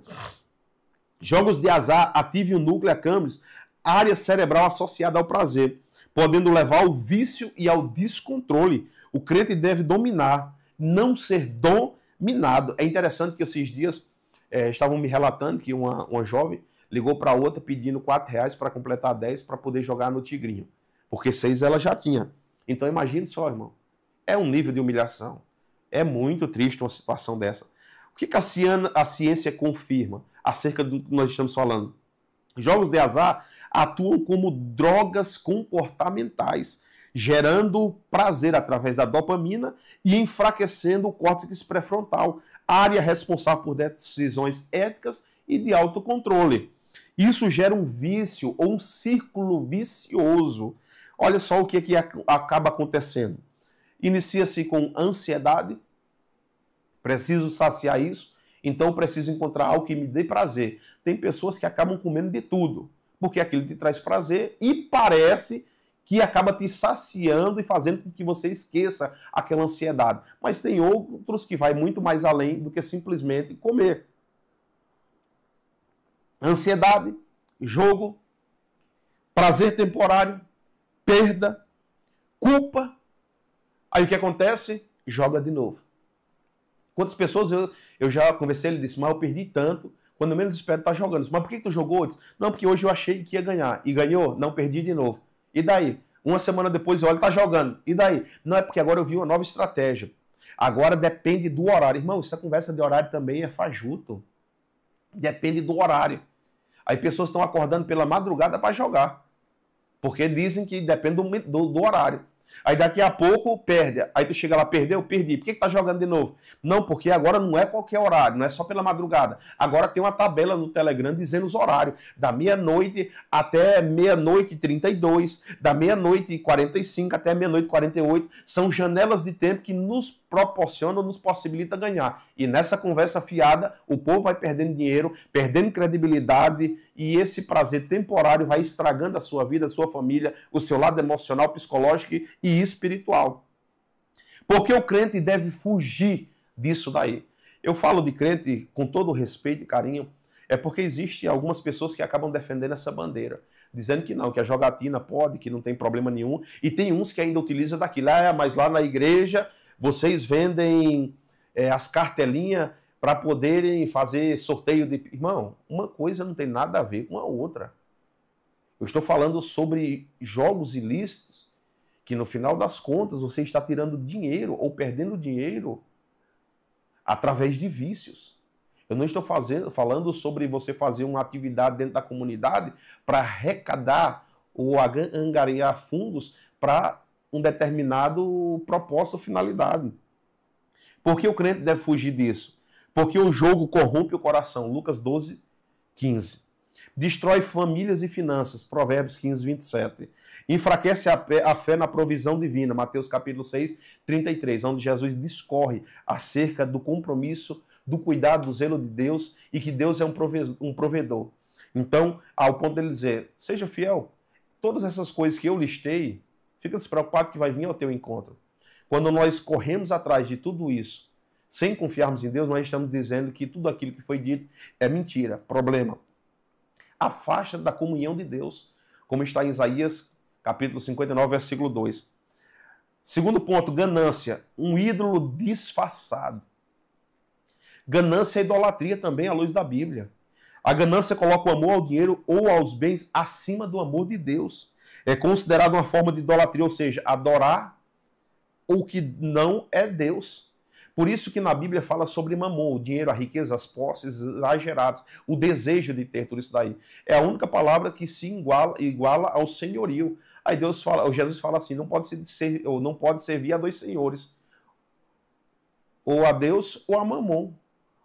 Jogos de azar ativem o núcleo accumbens, área cerebral associada ao prazer, podendo levar ao vício e ao descontrole. O crente deve dominar, não ser dominado. É interessante que esses dias estavam me relatando que uma jovem ligou para outra pedindo R$4 para completar 10 para poder jogar no Tigrinho. Porque 6 ela já tinha. Então imagine só, irmão. É um nível de humilhação. É muito triste uma situação dessa. O que a ciência confirma acerca do que nós estamos falando? Jogos de azar atuam como drogas comportamentais, gerando prazer através da dopamina e enfraquecendo o córtex pré-frontal, área responsável por decisões éticas e de autocontrole. Isso gera um vício ou um círculo vicioso. Olha só o que acaba acontecendo. Inicia-se com ansiedade, preciso saciar isso, então preciso encontrar algo que me dê prazer. Tem pessoas que acabam comendo de tudo, porque aquilo te traz prazer e parece que acaba te saciando e fazendo com que você esqueça aquela ansiedade. Mas tem outros que vai muito mais além do que simplesmente comer. Ansiedade, jogo, prazer temporário, perda, culpa. Aí o que acontece? Joga de novo. Quantas pessoas eu já conversei, ele disse, mas eu perdi tanto, quando menos espero estar jogando. Mas por que tu jogou? Eu disse, não, porque hoje eu achei que ia ganhar. E ganhou? Não, perdi de novo. E daí? Uma semana depois, olha, tá jogando. E daí? Não, é porque agora eu vi uma nova estratégia. Agora depende do horário. Irmão, essa conversa de horário também é fajuto. Depende do horário. Aí pessoas estão acordando pela madrugada para jogar. Porque dizem que depende do horário. Aí daqui a pouco perde. Aí tu chega lá, perdeu? Perdi. Por que tá jogando de novo? Não, porque agora não é qualquer horário, não é só pela madrugada. Agora tem uma tabela no Telegram dizendo os horários. Da meia-noite até meia-noite e 32, da meia-noite e 45 até meia-noite e 48. São janelas de tempo que nos proporcionam, nos possibilita ganhar. E nessa conversa fiada, o povo vai perdendo dinheiro, perdendo credibilidade, e esse prazer temporário vai estragando a sua vida, a sua família, o seu lado emocional, psicológico e espiritual. Porque o crente deve fugir disso daí. Eu falo de crente com todo respeito e carinho, é porque existem algumas pessoas que acabam defendendo essa bandeira, dizendo que não, que a jogatina pode, que não tem problema nenhum, e tem uns que ainda utilizam daquilo, mas lá na igreja vocês vendem as cartelinhas para poderem fazer sorteio de... Irmão, uma coisa não tem nada a ver com a outra. Eu estou falando sobre jogos ilícitos que no final das contas você está tirando dinheiro ou perdendo dinheiro através de vícios. Eu não estou falando sobre você fazer uma atividade dentro da comunidade para arrecadar ou angariar fundos para um determinado propósito ou finalidade. Por que o crente deve fugir disso? Porque o jogo corrompe o coração. Lucas 12, 15. Destrói famílias e finanças. Provérbios 15, 27. Enfraquece a fé na provisão divina. Mateus capítulo 6, 33. Onde Jesus discorre acerca do compromisso, do cuidado, do zelo de Deus e que Deus é um provedor. Então, ao ponto dele dizer, seja fiel. Todas essas coisas que eu listei, fica despreocupado que vai vir ao teu encontro. Quando nós corremos atrás de tudo isso, sem confiarmos em Deus, nós estamos dizendo que tudo aquilo que foi dito é mentira. Problema. Afasta da comunhão de Deus, como está em Isaías, capítulo 59, versículo 2. Segundo ponto, ganância. Um ídolo disfarçado. Ganância é idolatria também, à luz da Bíblia. A ganância coloca o amor ao dinheiro ou aos bens acima do amor de Deus. É considerado uma forma de idolatria, ou seja, adorar o que não é Deus. Por isso que na Bíblia fala sobre mamon, o dinheiro, a riqueza, as posses exageradas, o desejo de ter tudo isso daí. É a única palavra que se iguala ao senhorio. Aí Jesus fala assim, não pode servir a dois senhores. Ou a Deus ou a mamon.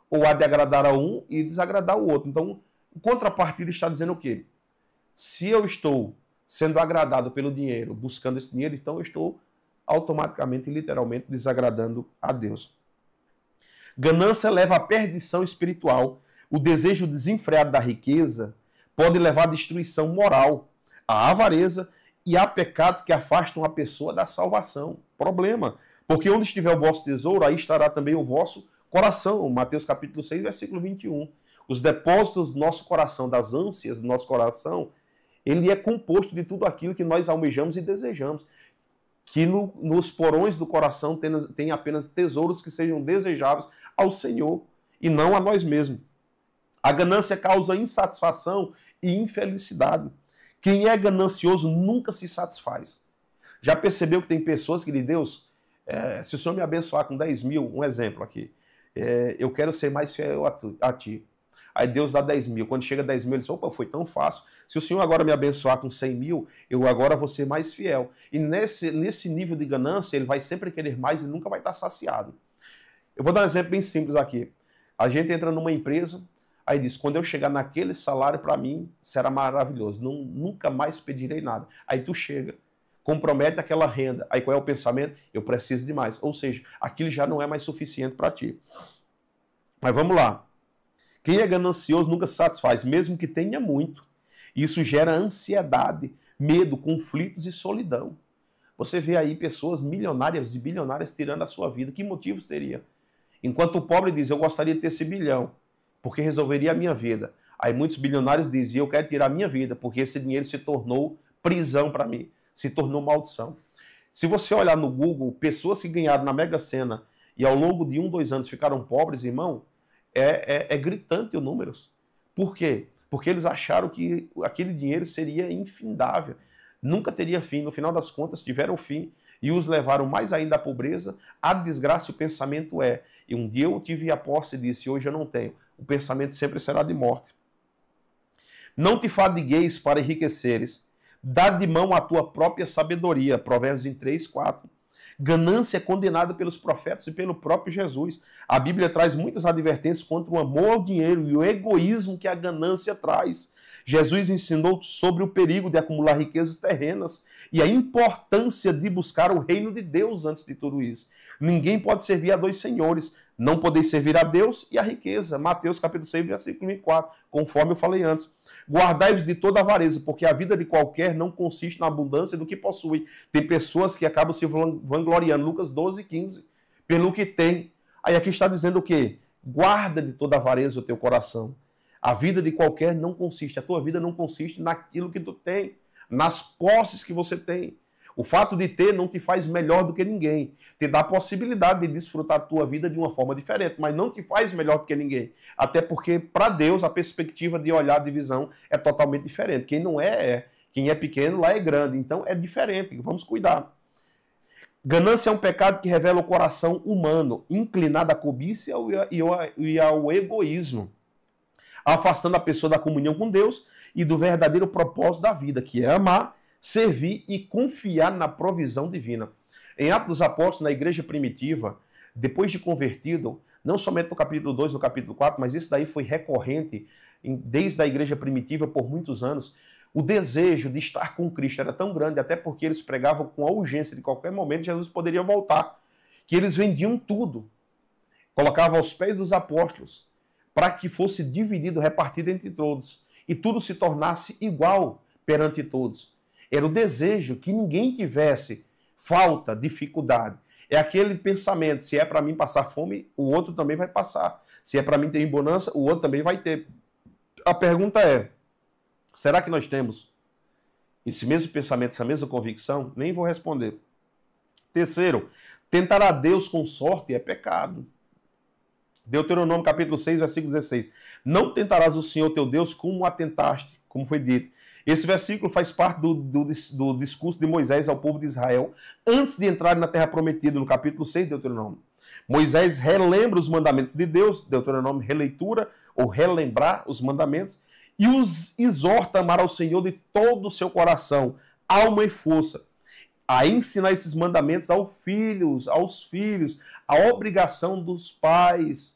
Ou há de agradar a um e desagradar o outro. Então, o contrapartida está dizendo o quê? Se eu estou sendo agradado pelo dinheiro, buscando esse dinheiro, então eu estou automaticamente, literalmente, desagradando a Deus. Ganância leva à perdição espiritual. O desejo desenfreado da riqueza pode levar à destruição moral, à avareza e a pecados que afastam a pessoa da salvação. Problema. Porque onde estiver o vosso tesouro, aí estará também o vosso coração. Mateus capítulo 6, versículo 21. Os depósitos do nosso coração, das ânsias do nosso coração, ele é composto de tudo aquilo que nós almejamos e desejamos. Que nos porões do coração tem apenas tesouros que sejam desejáveis ao Senhor e não a nós mesmos. A ganância causa insatisfação e infelicidade. Quem é ganancioso nunca se satisfaz. Já percebeu que tem pessoas que dizem, Deus, se o Senhor me abençoar com 10 mil, um exemplo aqui, eu quero ser mais fiel a Ti. Aí Deus dá 10 mil. Quando chega a 10 mil, ele diz, opa, foi tão fácil. Se o Senhor agora me abençoar com 100 mil, eu agora vou ser mais fiel. E nesse nível de ganância, ele vai sempre querer mais e nunca vai estar saciado. Eu vou dar um exemplo bem simples aqui. A gente entra numa empresa, aí diz, quando eu chegar naquele salário, para mim, será maravilhoso. Nunca mais pedirei nada. Aí tu chega, compromete aquela renda. Aí qual é o pensamento? Eu preciso de mais. Ou seja, aquilo já não é mais suficiente para ti. Mas vamos lá. Quem é ganancioso nunca se satisfaz, mesmo que tenha muito. Isso gera ansiedade, medo, conflitos e solidão. Você vê aí pessoas milionárias e bilionárias tirando a sua vida. Que motivos teria? Enquanto o pobre diz, eu gostaria de ter esse bilhão, porque resolveria a minha vida. Aí muitos bilionários diziam, eu quero tirar a minha vida, porque esse dinheiro se tornou prisão para mim, se tornou maldição. Se você olhar no Google, pessoas que ganharam na Mega Sena e ao longo de 1, 2 anos ficaram pobres, irmão, é gritante os números. Por quê? Porque eles acharam que aquele dinheiro seria infindável, nunca teria fim. No final das contas, tiveram fim e os levaram mais ainda à pobreza, à desgraça. O pensamento e um dia eu tive a posse disso e hoje eu não tenho. O pensamento sempre será de morte. Não te fadigueis para enriqueceres, dá de mão a tua própria sabedoria. Provérbios 3, 4. Ganância é condenada pelos profetas e pelo próprio Jesus. A Bíblia traz muitas advertências contra o amor ao dinheiro e o egoísmo que a ganância traz. Jesus ensinou sobre o perigo de acumular riquezas terrenas e a importância de buscar o reino de Deus antes de tudo isso. Ninguém pode servir a 2 senhores. Não podeis servir a Deus e a riqueza. Mateus capítulo 6, versículo 24, conforme eu falei antes. Guardai-vos de toda avareza, porque a vida de qualquer não consiste na abundância do que possui. Tem pessoas que acabam se vangloriando. Lucas 12, 15, pelo que tem. Aí aqui está dizendo o quê? Guarda de toda avareza o teu coração. A vida de qualquer não consiste, a tua vida não consiste naquilo que tu tem, nas posses que você tem. O fato de ter não te faz melhor do que ninguém. Te dá a possibilidade de desfrutar a tua vida de uma forma diferente, mas não te faz melhor do que ninguém. Até porque, para Deus, a perspectiva de olhar, de visão, é totalmente diferente. Quem não é. Quem é pequeno, lá é grande. Então, é diferente. Vamos cuidar. Ganância é um pecado que revela o coração humano, inclinado à cobiça e ao egoísmo, afastando a pessoa da comunhão com Deus e do verdadeiro propósito da vida, que é amar, servir e confiar na provisão divina. Em Atos dos Apóstolos, na igreja primitiva, depois de convertido, não somente no capítulo 2, no capítulo 4, mas isso daí foi recorrente desde a igreja primitiva por muitos anos, o desejo de estar com Cristo era tão grande, até porque eles pregavam com a urgência de qualquer momento Jesus poderia voltar, que eles vendiam tudo, colocavam aos pés dos apóstolos, para que fosse dividido, repartido entre todos, e tudo se tornasse igual perante todos. Era o desejo que ninguém tivesse falta, dificuldade. É aquele pensamento, se é para mim passar fome, o outro também vai passar. Se é para mim ter bonança, o outro também vai ter. A pergunta é, será que nós temos esse mesmo pensamento, essa mesma convicção? Nem vou responder. Terceiro, tentar a Deus com sorte é pecado. Deuteronômio capítulo 6, versículo 16. Não tentarás o Senhor teu Deus como atentaste, como foi dito. Esse versículo faz parte do discurso de Moisés ao povo de Israel, antes de entrar na terra prometida, no capítulo 6 de Deuteronômio. Moisés relembra os mandamentos de Deus, Deuteronômio releitura, ou relembrar os mandamentos, e os exorta a amar ao Senhor de todo o seu coração, alma e força, a ensinar esses mandamentos aos filhos, a obrigação dos pais.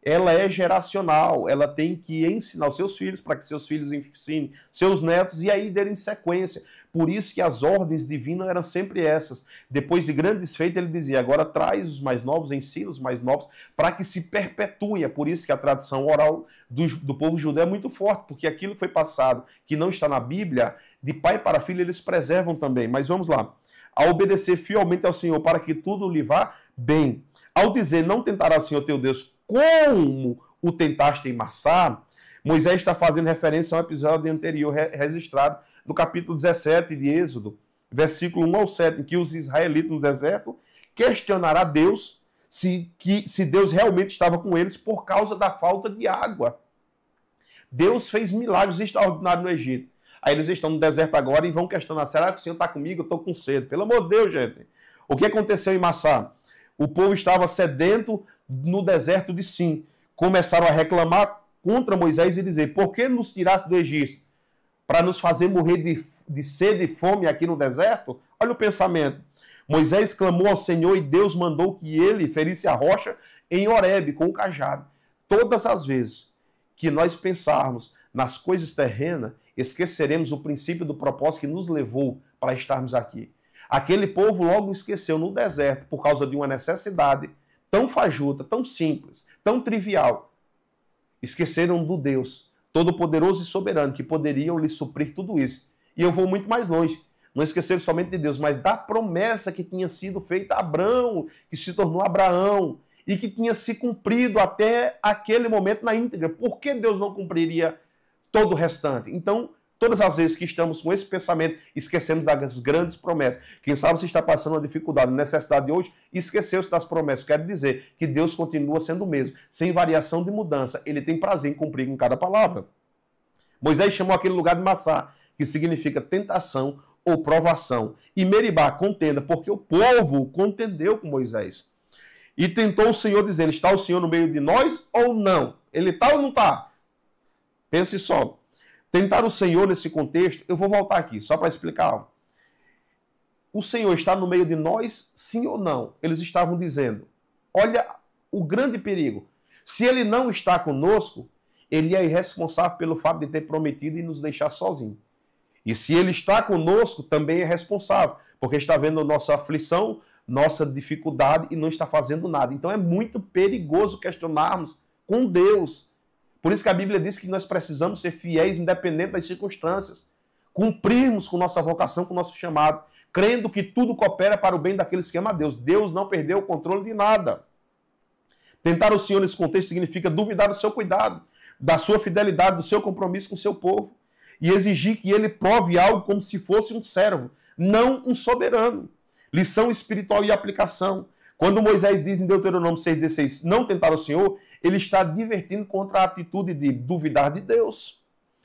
Ela é geracional, ela tem que ensinar os seus filhos para que seus filhos ensinem seus netos e aí derem sequência. Por isso que as ordens divinas eram sempre essas. Depois de grandes feitos, ele dizia, agora traz os mais novos, ensina os mais novos, para que se perpetue. É por isso que a tradição oral do povo judeu é muito forte, porque aquilo que foi passado, que não está na Bíblia, de pai para filho, eles preservam também. Mas vamos lá. A obedecer fielmente ao Senhor, para que tudo lhe vá bem. Ao dizer, não tentará o Senhor teu Deus como o tentaste em Massá, Moisés está fazendo referência a um episódio anterior registrado no capítulo 17 de Êxodo, versículo 1 ao 7, em que os israelitas no deserto questionaram a Deus se Deus realmente estava com eles por causa da falta de água. Deus fez milagres extraordinários no Egito. Aí eles estão no deserto agora e vão questionar, será que o Senhor está comigo? Eu estou com sede. Pelo amor de Deus, gente. O que aconteceu em Massá? O povo estava sedento no deserto de Sim. Começaram a reclamar contra Moisés e dizer, por que nos tiraste do Egito? Para nos fazer morrer de sede e fome aqui no deserto? Olha o pensamento. Moisés clamou ao Senhor e Deus mandou que ele ferisse a rocha em Horebe com o cajado. Todas as vezes que nós pensarmos nas coisas terrenas, esqueceremos o princípio do propósito que nos levou para estarmos aqui. Aquele povo logo esqueceu no deserto, por causa de uma necessidade tão fajuta, tão simples, tão trivial. Esqueceram do Deus todo-poderoso e soberano, que poderiam lhe suprir tudo isso. E eu vou muito mais longe. Não esqueceram somente de Deus, mas da promessa que tinha sido feita a Abraão, que se tornou Abraão, e que tinha se cumprido até aquele momento na íntegra. Por que Deus não cumpriria todo o restante. Então, todas as vezes que estamos com esse pensamento, esquecemos das grandes promessas. Quem sabe você está passando uma dificuldade, uma necessidade de hoje, e esqueceu-se das promessas. Quero dizer que Deus continua sendo o mesmo, sem variação de mudança. Ele tem prazer em cumprir com cada palavra. Moisés chamou aquele lugar de Massá, que significa tentação ou provação. E Meribá, contenda, porque o povo contendeu com Moisés. E tentou o Senhor dizendo, está o Senhor no meio de nós ou não? Ele está ou não está? Pense só. Tentar o Senhor nesse contexto, eu vou voltar aqui, só para explicar algo. O Senhor está no meio de nós, sim ou não? Eles estavam dizendo, olha o grande perigo. Se ele não está conosco, ele é irresponsável pelo fato de ter prometido e nos deixar sozinhos. E se ele está conosco, também é responsável, porque está vendo a nossa aflição, nossa dificuldade e não está fazendo nada. Então é muito perigoso questionarmos com Deus. Por isso que a Bíblia diz que nós precisamos ser fiéis, independente das circunstâncias. Cumprirmos com nossa vocação, com o nosso chamado, crendo que tudo coopera para o bem daqueles que amam a Deus. Deus não perdeu o controle de nada. Tentar o Senhor nesse contexto significa duvidar do seu cuidado, da sua fidelidade, do seu compromisso com o seu povo. E exigir que ele prove algo como se fosse um servo, não um soberano. Lição espiritual e aplicação. Quando Moisés diz em Deuteronômio 6,16, não tentar o Senhor, ele está advertindo contra a atitude de duvidar de Deus,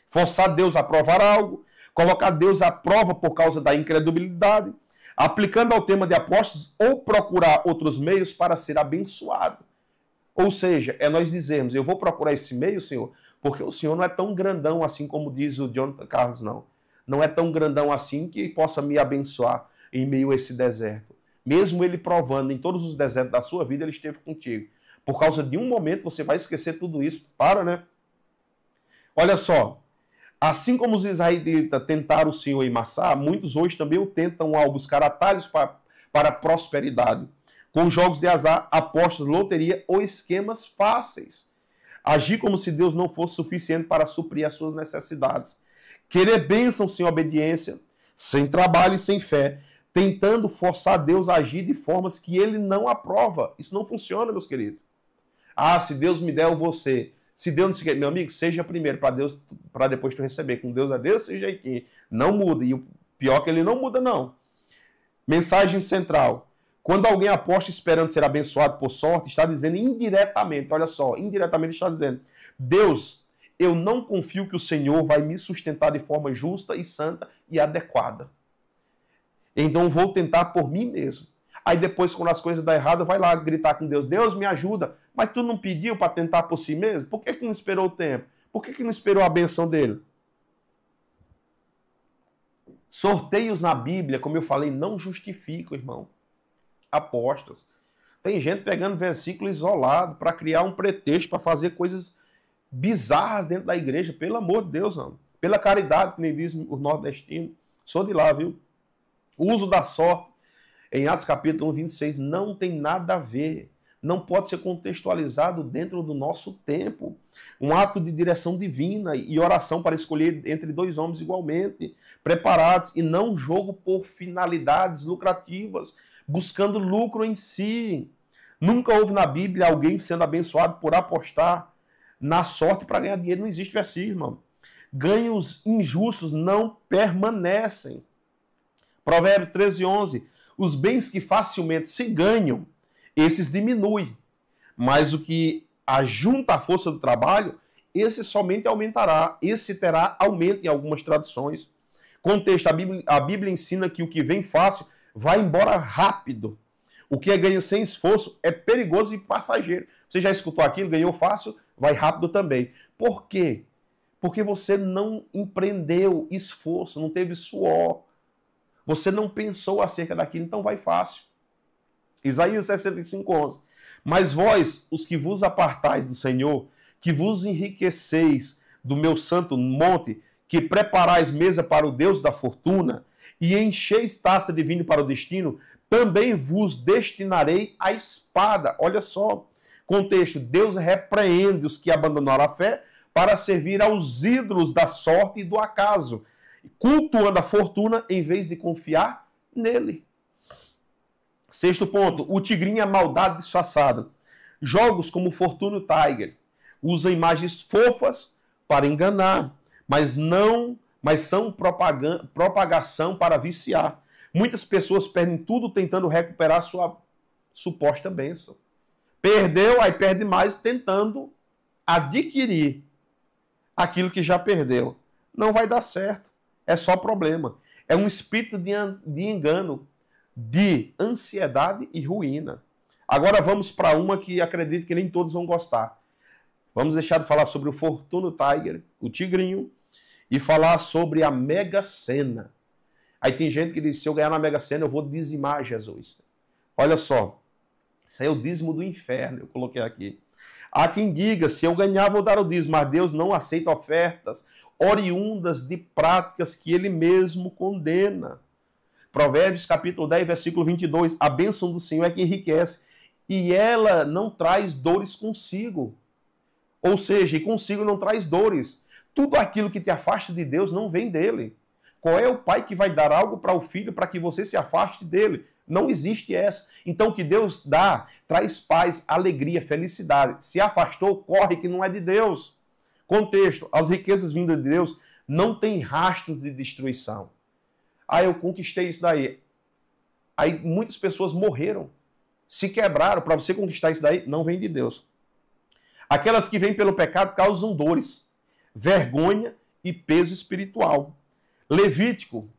forçar Deus a provar algo, colocar Deus à prova por causa da incredulidade, aplicando ao tema de apóstolos ou procurar outros meios para ser abençoado. Ou seja, é nós dizermos, eu vou procurar esse meio, Senhor, porque o Senhor não é tão grandão assim como diz o Jonathan Carlos, não. Não é tão grandão assim que possa me abençoar em meio a esse deserto. Mesmo ele provando em todos os desertos da sua vida, ele esteve contigo. Por causa de um momento, você vai esquecer tudo isso. Para, né? Olha só. Assim como os israelitas tentaram o Senhor em Massá, muitos hoje também o tentam ao buscar atalhos para a prosperidade. Com jogos de azar, apostas, loteria ou esquemas fáceis. Agir como se Deus não fosse suficiente para suprir as suas necessidades. Querer bênção sem obediência, sem trabalho e sem fé, tentando forçar Deus a agir de formas que ele não aprova. Isso não funciona, meus queridos. Ah, se Deus me der, eu vou ser. Se Deus não se quer, meu amigo, seja primeiro para Deus, para depois tu receber. Com Deus é desse jeitinho. Não muda. E o pior é que ele não muda, não. Mensagem central. Quando alguém aposta esperando ser abençoado por sorte, está dizendo indiretamente, olha só, indiretamente está dizendo, Deus, eu não confio que o Senhor vai me sustentar de forma justa e santa e adequada. Então vou tentar por mim mesmo. Aí depois, quando as coisas dão errado, vai lá gritar com Deus, Deus me ajuda, mas tu não pediu para tentar por si mesmo? Por que não esperou o tempo? Por que não esperou a benção dele? Sorteios na Bíblia, como eu falei, não justificam, irmão. Apostas. Tem gente pegando versículo isolado para criar um pretexto para fazer coisas bizarras dentro da igreja. Pelo amor de Deus, não. Pela caridade, que nem diz o nordestino. Sou de lá, viu? O uso da sorte, em Atos capítulo 1, 26, não tem nada a ver. Não pode ser contextualizado dentro do nosso tempo. Um ato de direção divina e oração para escolher entre dois homens igualmente preparados e não jogo por finalidades lucrativas, buscando lucro em si. Nunca houve na Bíblia alguém sendo abençoado por apostar na sorte para ganhar dinheiro. Não existe versículo, irmão. Ganhos injustos não permanecem. Provérbios 13, 11. Os bens que facilmente se ganham, esses diminuem. Mas o que ajunta a força do trabalho, esse somente aumentará. Esse terá aumento em algumas traduções. Contexto, a Bíblia ensina que o que vem fácil vai embora rápido. O que é ganho sem esforço é perigoso e passageiro. Você já escutou aquilo? Ganhou fácil, vai rápido também. Por quê? Porque você não empreendeu esforço, não teve suor. Você não pensou acerca daquilo, então vai fácil. Isaías 65, 11. Mas vós, os que vos apartais do Senhor, que vos enriqueceis do meu santo monte, que preparais mesa para o Deus da fortuna, e encheis taça de vinho para o destino, também vos destinarei a espada. Olha só, contexto, Deus repreende os que abandonaram a fé para servir aos ídolos da sorte e do acaso, cultuando a fortuna em vez de confiar nele. Sexto ponto, o tigrinho é maldade disfarçada. Jogos como Fortuna Tiger usam imagens fofas para enganar, mas são propagação para viciar. Muitas pessoas perdem tudo tentando recuperar sua suposta bênção. Perdeu, aí perde mais tentando adquirir aquilo que já perdeu. Não vai dar certo. É só problema. É um espírito de engano, de ansiedade e ruína. Agora vamos para uma que acredito que nem todos vão gostar. Vamos deixar de falar sobre o Fortuna Tiger, o Tigrinho, e falar sobre a Mega Sena. Aí tem gente que diz, se eu ganhar na Mega Sena, eu vou dizimar Jesus. Olha só, isso aí é o dízimo do inferno, eu coloquei aqui. Há quem diga, se eu ganhar, vou dar o dízimo, mas Deus não aceita ofertas oriundas de práticas que ele mesmo condena. Provérbios capítulo 10, versículo 22, a bênção do Senhor é que enriquece, e ela não traz dores consigo. Ou seja, e consigo não traz dores. Tudo aquilo que te afasta de Deus não vem dele. Qual é o pai que vai dar algo para o filho para que você se afaste dele? Não existe essa. Então o que Deus dá traz paz, alegria, felicidade. Se afastou, corre que não é de Deus. Contexto, as riquezas vindas de Deus não têm rastros de destruição. Ah, eu conquistei isso daí. Aí muitas pessoas morreram, se quebraram. Para você conquistar isso daí, não vem de Deus. Aquelas que vêm pelo pecado causam dores, vergonha e peso espiritual. Levítico,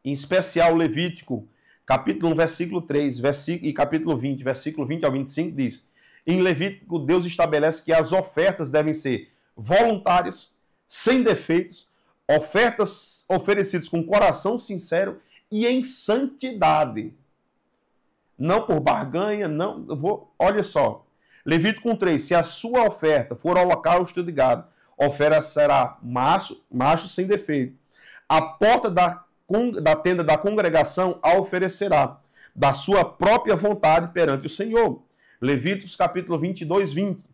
em especial Levítico, capítulo 1, versículo 3 e capítulo 20, versículo 20 ao 25, diz: em Levítico, Deus estabelece que as ofertas devem ser voluntárias, sem defeitos, ofertas oferecidas com coração sincero e em santidade. Não por barganha, não. Olha só. Levítico 3, se a sua oferta for holocausto de gado, oferta será macho sem defeito. A porta da tenda da congregação a oferecerá, da sua própria vontade perante o Senhor. Levíticos capítulo 22, 20.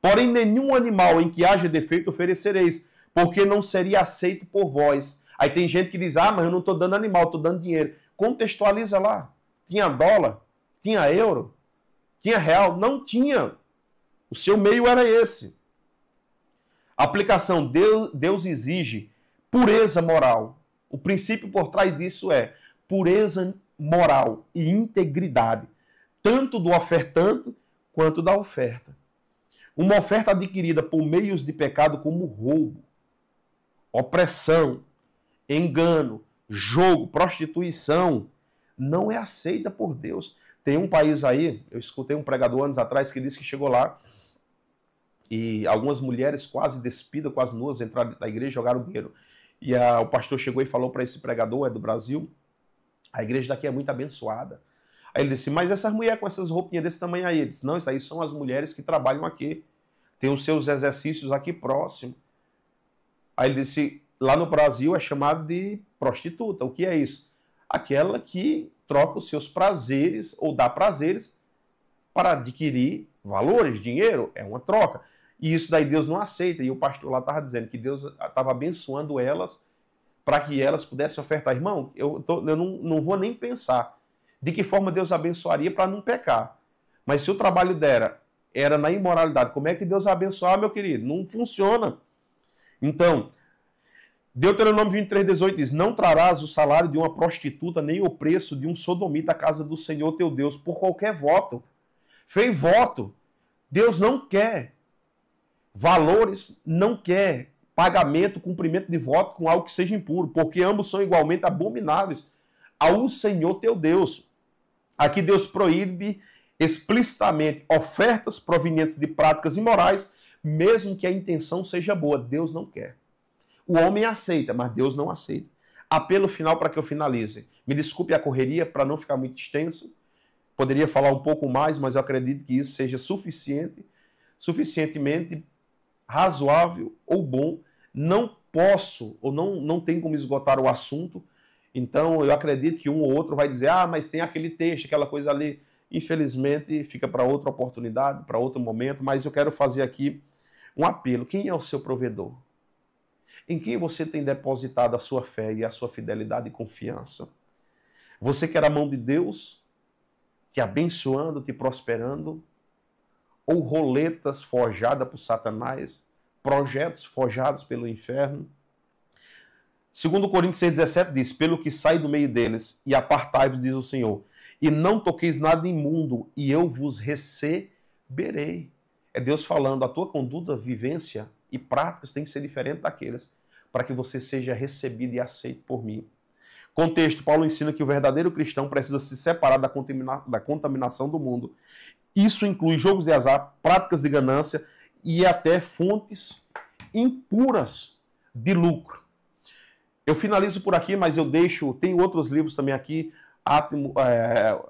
Porém, nenhum animal em que haja defeito oferecereis, porque não seria aceito por vós. Aí tem gente que diz, mas eu não estou dando animal, estou dando dinheiro. Contextualiza lá. Tinha dólar? Tinha euro? Tinha real? Não tinha. O seu meio era esse. Aplicação, Deus exige pureza moral. O princípio por trás disso é pureza moral e integridade, tanto do ofertante quanto da oferta. Uma oferta adquirida por meios de pecado como roubo, opressão, engano, jogo, prostituição, não é aceita por Deus. Tem um país aí, eu escutei um pregador anos atrás que disse que chegou lá e algumas mulheres quase despidas, quase nuas, entraram na igreja e jogaram dinheiro. E o pastor chegou e falou para esse pregador, é do Brasil, a igreja daqui é muito abençoada. Aí ele disse, mas essas mulheres com essas roupinhas desse tamanho aí? Ele disse, não, isso aí são as mulheres que trabalham aqui. Tem os seus exercícios aqui próximo. Aí ele disse, lá no Brasil é chamado de prostituta. O que é isso? Aquela que troca os seus prazeres ou dá prazeres para adquirir valores, dinheiro. É uma troca. E isso daí Deus não aceita. E o pastor lá estava dizendo que Deus estava abençoando elas para que elas pudessem ofertar. Irmão, eu não vou nem pensar de que forma Deus abençoaria para não pecar. Mas se o trabalho dela era na imoralidade, como é que Deus vai abençoar, meu querido? Não funciona. Então, Deuteronômio 23, 18 diz, não trarás o salário de uma prostituta, nem o preço de um sodomita à casa do Senhor teu Deus, por qualquer voto. Fez voto. Deus não quer valores, não quer pagamento, cumprimento de voto com algo que seja impuro, porque ambos são igualmente abomináveis ao Senhor teu Deus. Aqui Deus proíbe explicitamente ofertas provenientes de práticas imorais, mesmo que a intenção seja boa. Deus não quer. O homem aceita, mas Deus não aceita. Apelo final para que eu finalize. Me desculpe a correria para não ficar muito extenso. Poderia falar um pouco mais, mas eu acredito que isso seja suficientemente razoável ou bom. Não posso ou não tem como esgotar o assunto. Então eu acredito que um ou outro vai dizer, mas tem aquele texto, aquela coisa ali. Infelizmente fica para outra oportunidade, para outro momento, mas eu quero fazer aqui um apelo. Quem é o seu provedor? Em quem você tem depositado a sua fé e a sua fidelidade e confiança? Você quer a mão de Deus te abençoando, te prosperando? Ou roletas forjadas por Satanás projetos forjados pelo inferno. Segundo Coríntios 6,17 diz, pelo que sai do meio deles, e apartai-vos, diz o Senhor, e não toqueis nada imundo, e eu vos receberei. É Deus falando, a tua conduta, vivência e práticas tem que ser diferente daqueles, para que você seja recebido e aceito por mim. Contexto, Paulo ensina que o verdadeiro cristão precisa se separar da contaminação do mundo. Isso inclui jogos de azar, práticas de ganância e até fontes impuras de lucro. Eu finalizo por aqui, mas eu tem outros livros também aqui,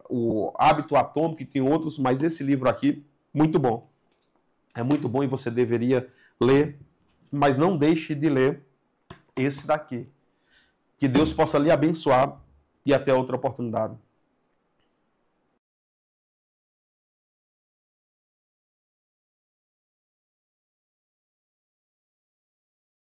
o Hábito Atômico, e tem outros, mas esse livro aqui, muito bom. É muito bom e você deveria ler, mas não deixe de ler esse daqui. Que Deus possa lhe abençoar e até outra oportunidade.